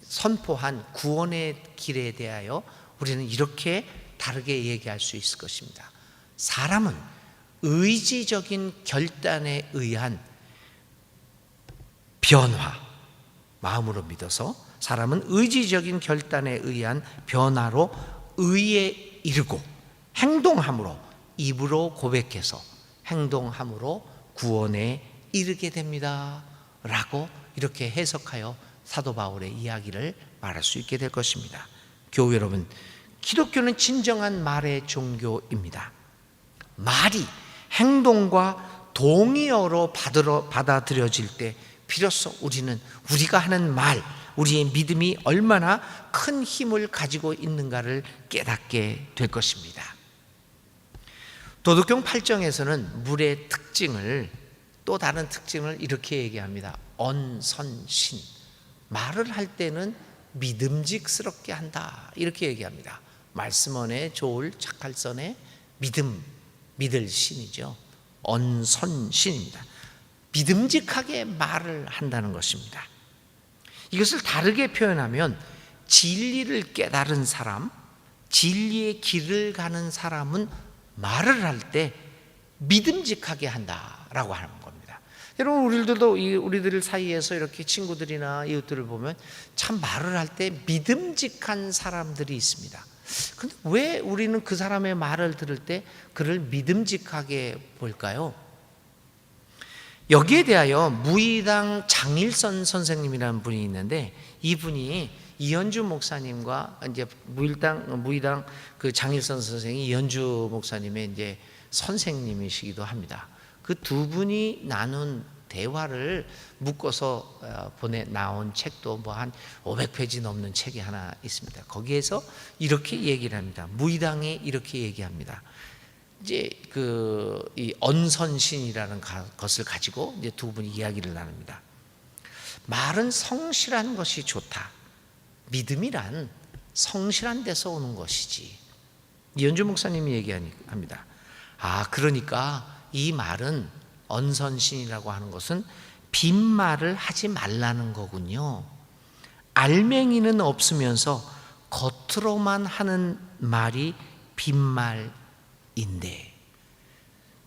선포한 구원의 길에 대하여 우리는 이렇게 다르게 얘기할 수 있을 것입니다. 사람은 의지적인 결단에 의한 변화, 마음으로 믿어서 사람은 의지적인 결단에 의한 변화로 의에 이르고 행동함으로, 입으로 고백해서 행동함으로 구원에 이르게 됩니다 라고 이렇게 해석하여 사도 바울의 이야기를 말할 수 있게 될 것입니다. 교우 여러분, 기독교는 진정한 말의 종교입니다. 말이 행동과 동의어로 받아들여질 때 비로소 우리는 우리가 하는 말, 우리의 믿음이 얼마나 큰 힘을 가지고 있는가를 깨닫게 될 것입니다. 도덕경 8정에서는 물의 특징을, 또 다른 특징을 이렇게 얘기합니다. 언선신, 말을 할 때는 믿음직스럽게 한다 이렇게 얘기합니다. 말씀언에 좋을 착할선에 믿을 신이죠. 언선신입니다. 믿음직하게 말을 한다는 것입니다. 이것을 다르게 표현하면 진리를 깨달은 사람, 진리의 길을 가는 사람은 말을 할 때 믿음직하게 한다라고 하는 겁니다. 여러분, 우리들 사이에서 이렇게 친구들이나 이웃들을 보면 참 말을 할 때 믿음직한 사람들이 있습니다. 근데 왜 우리는 그 사람의 말을 들을 때 그를 믿음직하게 볼까요? 여기에 대하여 무의당 장일선 선생님이라는 분이 있는데, 이분이 이현주 목사님과 이제 무의당 그 장일선 선생이 이현주 목사님의 이제 선생님이시기도 합니다. 그 두 분이 나눈 대화를 묶어서 나온 책도 뭐 한 500페이지 넘는 책이 하나 있습니다. 거기에서 이렇게 얘기를 합니다. 무의당이 이렇게 얘기합니다. 이제 이 언선신이라는 것을 가지고 이제 두 분이 이야기를 나눕니다. 말은 성실한 것이 좋다. 믿음이란 성실한 데서 오는 것이지. 이현주 목사님이 얘기합니다. 그러니까 이 말은, 언선신이라고 하는 것은 빈말을 하지 말라는 거군요. 알맹이는 없으면서 겉으로만 하는 말이 빈말인데,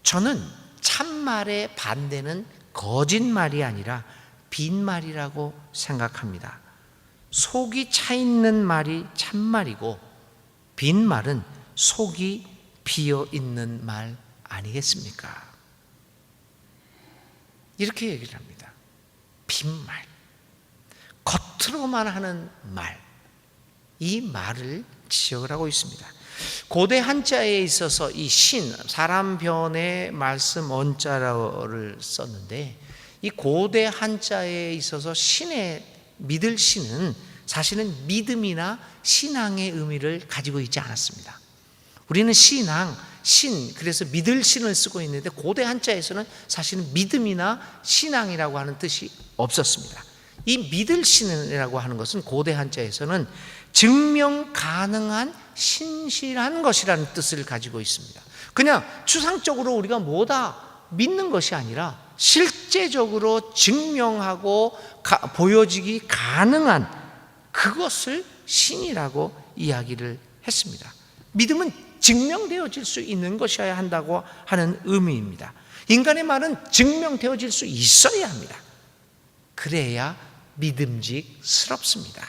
저는 참말의 반대는 거짓말이 아니라 빈말이라고 생각합니다. 속이 차 있는 말이 참말이고, 빈말은 속이 비어 있는 말 아니겠습니까? 이렇게 얘기를 합니다. 빈말, 겉으로만 하는 말, 이 말을 지적을 하고 있습니다. 고대 한자에 있어서 이 신, 사람 변의 말씀 언자를 썼는데, 이 고대 한자에 있어서 믿을 신은 사실은 믿음이나 신앙의 의미를 가지고 있지 않았습니다. 우리는 그래서 믿을 신을 쓰고 있는데, 고대 한자에서는 사실은 믿음이나 신앙이라고 하는 뜻이 없었습니다. 이 믿을 신이라고 하는 것은 고대 한자에서는 증명 가능한 신실한 것이라는 뜻을 가지고 있습니다. 그냥 추상적으로 우리가 뭐다 믿는 것이 아니라 실제적으로 증명하고 보여지기 가능한 그것을 신이라고 이야기를 했습니다. 믿음은 증명되어질 수 있는 것이어야 한다고 하는 의미입니다. 인간의 말은 증명되어질 수 있어야 합니다. 그래야 믿음직스럽습니다.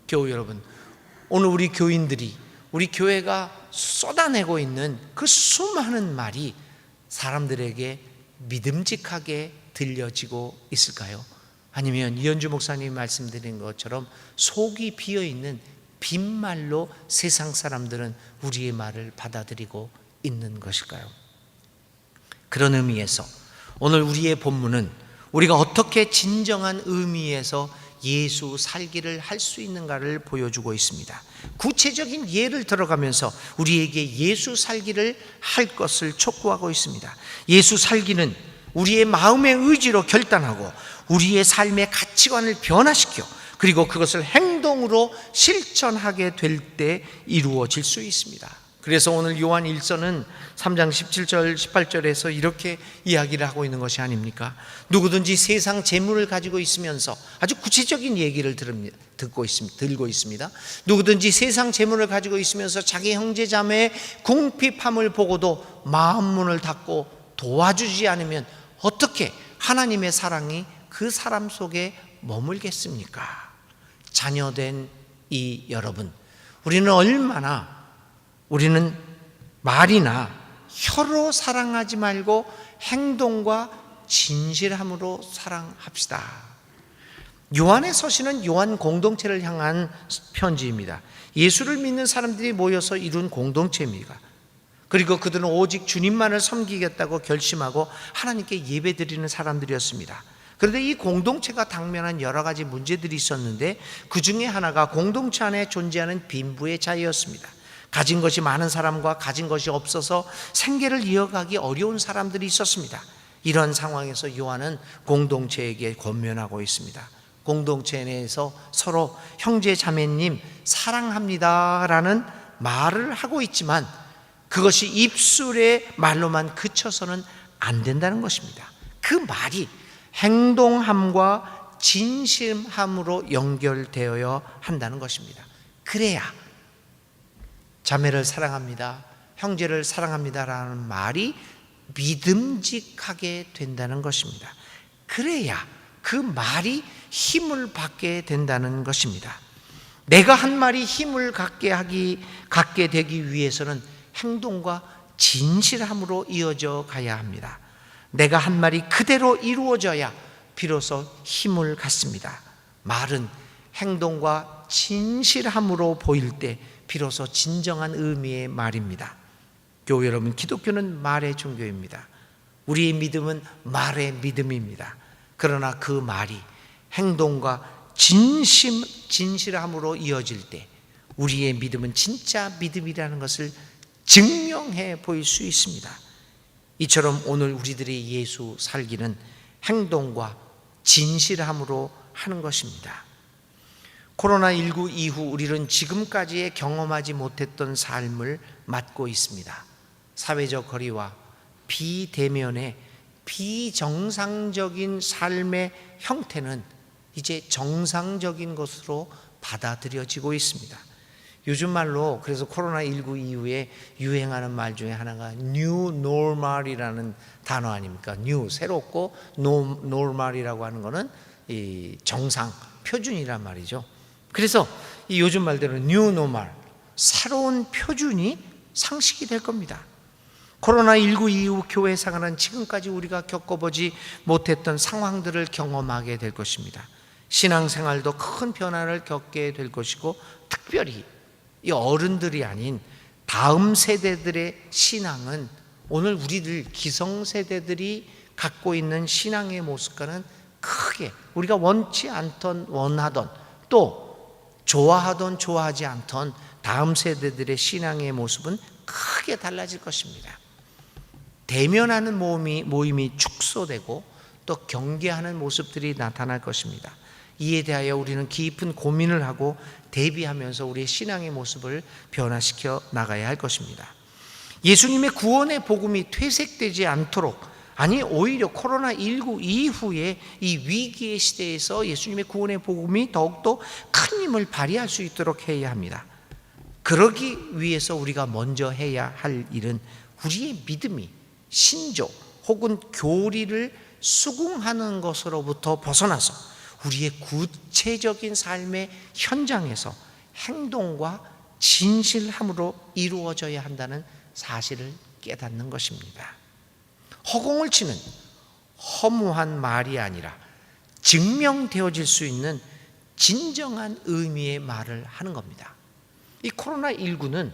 교우 여러분, 오늘 우리 교인들이, 우리 교회가 쏟아내고 있는 그 수많은 말이 사람들에게 믿음직하게 들려지고 있을까요? 아니면 이현주 목사님이 말씀드린 것처럼 속이 비어있는 빈말로 세상 사람들은 우리의 말을 받아들이고 있는 것일까요? 그런 의미에서 오늘 우리의 본문은 우리가 어떻게 진정한 의미에서 예수 살기를 할 수 있는가를 보여주고 있습니다. 구체적인 예를 들어가면서 우리에게 예수 살기를 할 것을 촉구하고 있습니다. 예수 살기는 우리의 마음의 의지로 결단하고 우리의 삶의 가치관을 변화시켜 그리고 그것을 행동으로 실천하게 될 때 이루어질 수 있습니다. 그래서 오늘 요한 1서는 3장 17절 18절에서 이렇게 이야기를 하고 있는 것이 아닙니까? 누구든지 세상 재물을 가지고 있으면서, 아주 구체적인 얘기를 들고 있습니다. 누구든지 세상 재물을 가지고 있으면서 자기 형제 자매의 궁핍함을 보고도 마음 문을 닫고 도와주지 않으면 어떻게 하나님의 사랑이 그 사람 속에 머물겠습니까? 자녀된 이 여러분, 우리는 말이나 혀로 사랑하지 말고 행동과 진실함으로 사랑합시다. 요한의 서신은 요한 공동체를 향한 편지입니다. 예수를 믿는 사람들이 모여서 이룬 공동체입니다. 그리고 그들은 오직 주님만을 섬기겠다고 결심하고 하나님께 예배드리는 사람들이었습니다. 그런데 이 공동체가 당면한 여러 가지 문제들이 있었는데, 그 중에 하나가 공동체 안에 존재하는 빈부의 차이였습니다. 가진 것이 많은 사람과 가진 것이 없어서 생계를 이어가기 어려운 사람들이 있었습니다. 이런 상황에서 요한은 공동체에게 권면하고 있습니다. 공동체 내에서 서로 형제 자매님 사랑합니다라는 말을 하고 있지만 그것이 입술의 말로만 그쳐서는 안 된다는 것입니다. 그 말이 행동함과 진심함으로 연결되어야 한다는 것입니다. 그래야 자매를 사랑합니다, 형제를 사랑합니다라는 말이 믿음직하게 된다는 것입니다. 그래야 그 말이 힘을 받게 된다는 것입니다. 내가 한 말이 힘을 갖게 되기 위해서는 행동과 진실함으로 이어져 가야 합니다. 내가 한 말이 그대로 이루어져야 비로소 힘을 갖습니다. 말은 행동과 진실함으로 보일 때 비로소 진정한 의미의 말입니다. 교회 여러분, 기독교는 말의 종교입니다. 우리의 믿음은 말의 믿음입니다. 그러나 그 말이 행동과 진실함으로 이어질 때 우리의 믿음은 진짜 믿음이라는 것을 증명해 보일 수 있습니다. 이처럼 오늘 우리들의 예수 살기는 행동과 진실함으로 하는 것입니다. 코로나19 이후 우리는 지금까지의 경험하지 못했던 삶을 맞고 있습니다. 사회적 거리와 비대면의 비정상적인 삶의 형태는 이제 정상적인 것으로 받아들여지고 있습니다. 요즘 말로 그래서 코로나19 이후에 유행하는 말 중에 하나가 New Normal이라는 단어 아닙니까? New, 새롭고 Normal이라고 하는 거는 이 정상, 표준이란 말이죠. 그래서 이 요즘 말대로 New Normal, 새로운 표준이 상식이 될 겁니다. 코로나19 이후 교회 생활은 지금까지 우리가 겪어보지 못했던 상황들을 경험하게 될 것입니다. 신앙생활도 큰 변화를 겪게 될 것이고, 특별히 이 어른들이 아닌 다음 세대들의 신앙은 오늘 우리들 기성세대들이 갖고 있는 신앙의 모습과는 크게 우리가 원치 않던 원하던 또 좋아하던 좋아하지 않던 다음 세대들의 신앙의 모습은 크게 달라질 것입니다. 대면하는 모임이 축소되고 또 경계하는 모습들이 나타날 것입니다. 이에 대하여 우리는 깊은 고민을 하고 대비하면서 우리의 신앙의 모습을 변화시켜 나가야 할 것입니다. 예수님의 구원의 복음이 퇴색되지 않도록, 아니 오히려 코로나19 이후에 이 위기의 시대에서 예수님의 구원의 복음이 더욱더 큰 힘을 발휘할 수 있도록 해야 합니다. 그러기 위해서 우리가 먼저 해야 할 일은 우리의 믿음이 신조 혹은 교리를 수긍하는 것으로부터 벗어나서 우리의 구체적인 삶의 현장에서 행동과 진실함으로 이루어져야 한다는 사실을 깨닫는 것입니다. 허공을 치는 허무한 말이 아니라 증명되어질 수 있는 진정한 의미의 말을 하는 겁니다. 이 코로나19는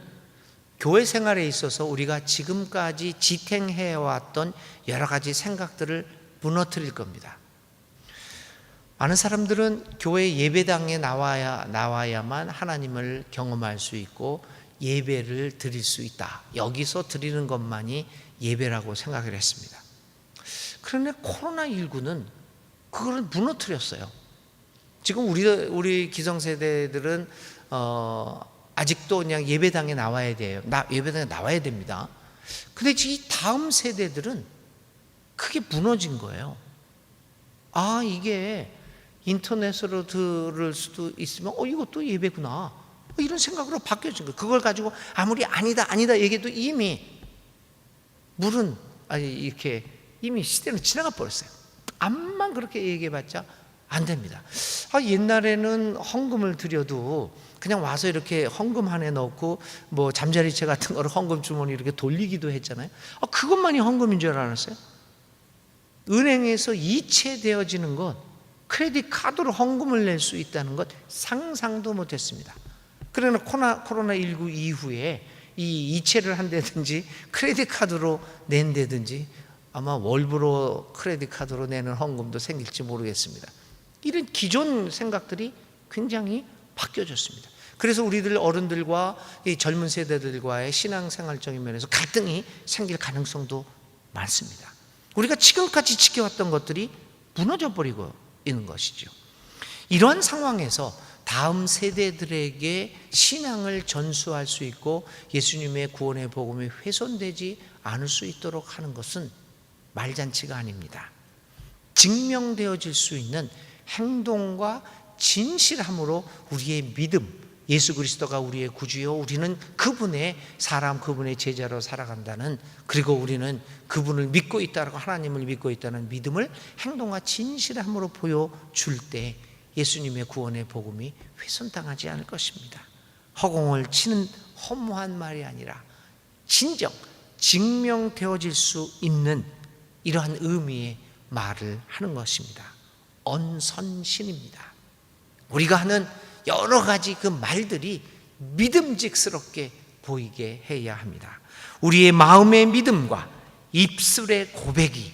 교회 생활에 있어서 우리가 지금까지 지탱해왔던 여러 가지 생각들을 무너뜨릴 겁니다. 많은 사람들은 교회 예배당에 나와야만 하나님을 경험할 수 있고 예배를 드릴 수 있다. 여기서 드리는 것만이 예배라고 생각을 했습니다. 그런데 코로나19는 그걸 무너뜨렸어요. 지금 우리 기성세대들은 아직도 그냥 예배당에 나와야 돼요. 예배당에 나와야 됩니다. 근데 이 다음 세대들은 그게 무너진 거예요. 아, 이게 인터넷으로 들을 수도 있으면 이것도 예배구나, 이런 생각으로 바뀌어진 거예요. 그걸 가지고 아무리 아니다 얘기해도 이미 이렇게 이미 시대는 지나가 버렸어요. 암만 그렇게 얘기해봤자 안 됩니다. 옛날에는 헌금을 드려도 그냥 와서 이렇게 헌금 안에 넣고 뭐 잠자리채 같은 거를 헌금 주머니 이렇게 돌리기도 했잖아요. 그것만이 헌금인 줄 알았어요. 은행에서 이체되어지는 것, 크레딧 카드로 헌금을 낼 수 있다는 것 상상도 못했습니다. 그러나 코로나19 이후에 이 이체를 한다든지 크레딧 카드로 낸다든지 아마 월브로 크레딧 카드로 내는 헌금도 생길지 모르겠습니다. 이런 기존 생각들이 굉장히 바뀌어졌습니다. 그래서 우리들 어른들과 이 젊은 세대들과의 신앙생활적인 면에서 갈등이 생길 가능성도 많습니다. 우리가 지금까지 지켜왔던 것들이 무너져 버리고 있는 것이죠. 이러한 상황에서 다음 세대들에게 신앙을 전수할 수 있고 예수님의 구원의 복음이 훼손되지 않을 수 있도록 하는 것은 말잔치가 아닙니다. 증명되어질 수 있는 행동과 진실함으로 우리의 믿음, 예수 그리스도가 우리의 구주요, 우리는 그분의 사람, 그분의 제자로 살아간다는, 그리고 우리는 그분을 믿고 있다고, 하나님을 믿고 있다는 믿음을 행동과 진실함으로 보여줄 때 예수님의 구원의 복음이 훼손당하지 않을 것입니다. 허공을 치는 허무한 말이 아니라 진정 증명되어질 수 있는 이러한 의미의 말을 하는 것입니다. 언선신입니다. 우리가 하는 여러 가지 그 말들이 믿음직스럽게 보이게 해야 합니다. 우리의 마음의 믿음과 입술의 고백이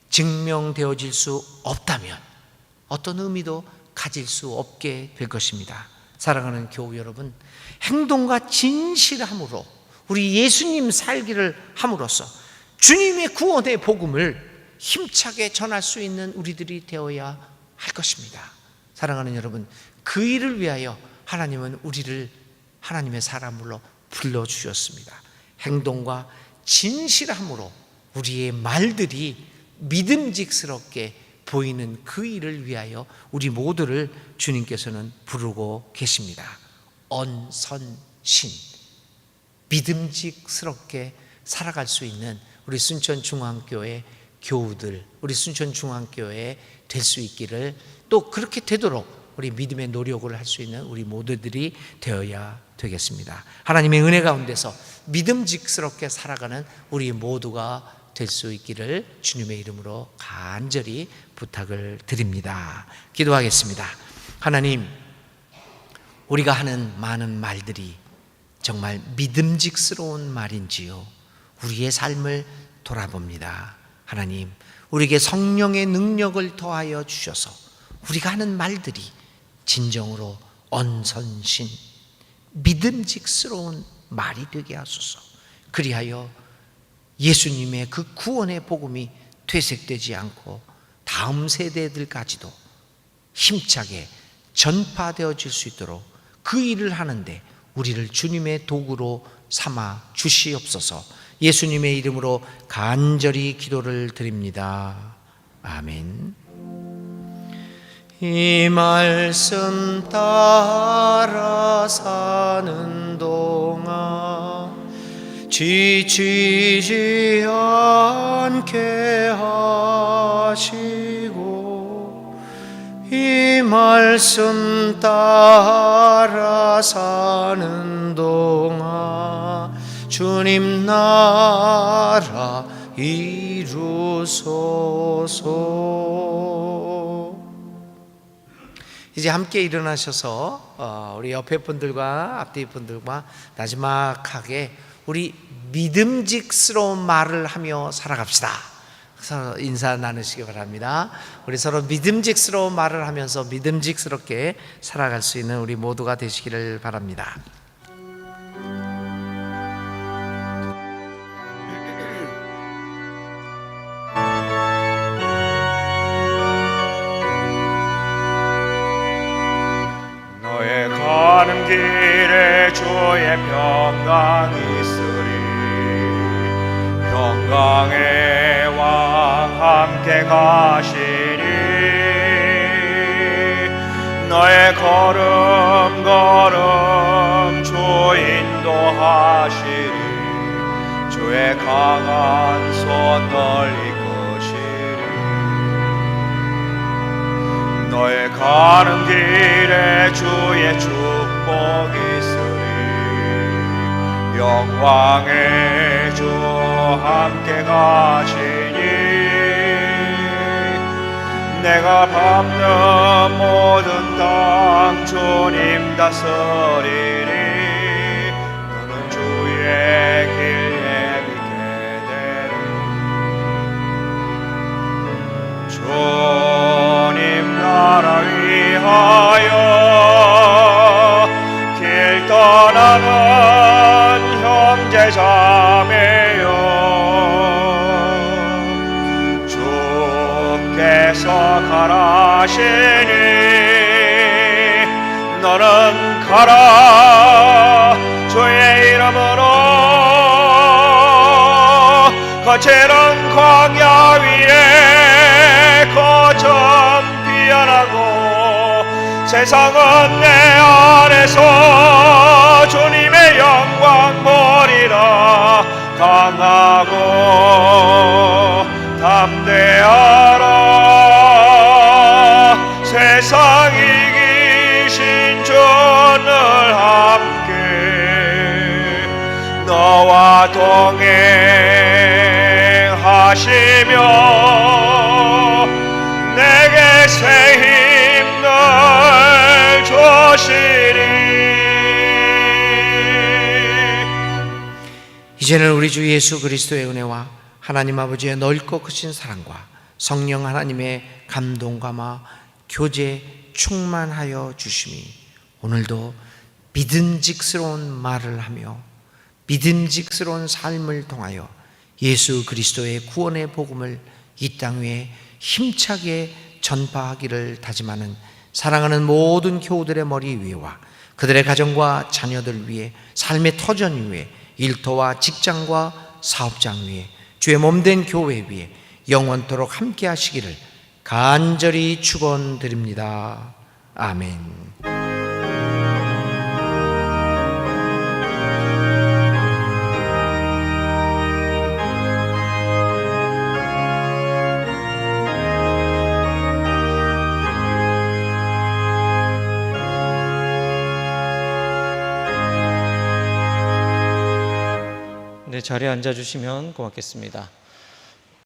증명되어질 수 없다면 어떤 의미도 가질 수 없게 될 것입니다. 사랑하는 교우 여러분, 행동과 진실함으로 우리 예수님 살기를 함으로써 주님의 구원의 복음을 힘차게 전할 수 있는 우리들이 되어야 할 것입니다. 사랑하는 여러분, 그 일을 위하여 하나님은 우리를 하나님의 사람으로 불러주셨습니다. 행동과 진실함으로 우리의 말들이 믿음직스럽게 보이는 그 일을 위하여 우리 모두를 주님께서는 부르고 계십니다. 언선신, 믿음직스럽게 살아갈 수 있는 우리 순천중앙교회 교우들, 우리 순천중앙교회 될 수 있기를, 또 그렇게 되도록 우리 믿음의 노력을 할 수 있는 우리 모두들이 되어야 되겠습니다. 하나님의 은혜 가운데서 믿음직스럽게 살아가는 우리 모두가 될 수 있기를 주님의 이름으로 간절히 부탁을 드립니다. 기도하겠습니다. 하나님, 우리가 하는 많은 말들이 정말 믿음직스러운 말인지요? 우리의 삶을 돌아봅니다. 하나님, 우리에게 성령의 능력을 더하여 주셔서 우리가 하는 말들이 진정으로 언선신, 믿음직스러운 말이 되게 하소서. 그리하여 예수님의 그 구원의 복음이 퇴색되지 않고 다음 세대들까지도 힘차게 전파되어질 수 있도록 그 일을 하는데 우리를 주님의 도구로 삼아 주시옵소서. 예수님의 이름으로 간절히 기도를 드립니다. 아멘. 이 말씀 따라 사는 동안 지치지 않게 하시고, 이 말씀 따라 사는 동안 주님 나라 이루소서. 이제 함께 일어나셔서 우리 옆에 분들과 앞뒤 분들과 나지막하게 우리 믿음직스러운 말을 하며 살아갑시다. 서로 인사 나누시기 바랍니다. 우리 서로 믿음직스러운 말을 하면서 믿음직스럽게 살아갈 수 있는 우리 모두가 되시기를 바랍니다. 너의 가는 길에 주의 평강이 있으리. 평강의 왕 함께 가시니 너의 걸음 걸음 주 인도하시리. 주의 강한 손 널 이끄시리. 너의 가는 길에 주의 축복이 있으리. 영광의 주 함께 가시니 내가 밟는 모든 땅 주님 다스리니. 너는 주의 길 예비게 되리. 주님 나라 위하여 길 떠나는 형제 자매여, 주께서 가라시니 너는 가라. 주의 이름으로 거칠은 광야 위에 거점 피어나고 세상은 내 안에서 주님의 영광 보리라. 강하고 담대하라. 세상 이기신 주늘 함께 너와 동행하시며 내게 새 힘을 주시리. 이제는 우리 주 예수 그리스도의 은혜와 하나님 아버지의 넓고 크신 사랑과 성령 하나님의 감동과 교제 충만하여 주심이 오늘도 믿음직스러운 말을 하며 믿음직스러운 삶을 통하여 예수 그리스도의 구원의 복음을 이 땅 위에 힘차게 전파하기를 다짐하는 사랑하는 모든 교우들의 머리 위에와 그들의 가정과 자녀들 위에, 삶의 터전 위에, 일터와 직장과 사업장 위에, 주의 몸된 교회 위에 영원토록 함께 하시기를 간절히 축원드립니다. 아멘. 네, 자리에 앉아주시면 고맙겠습니다.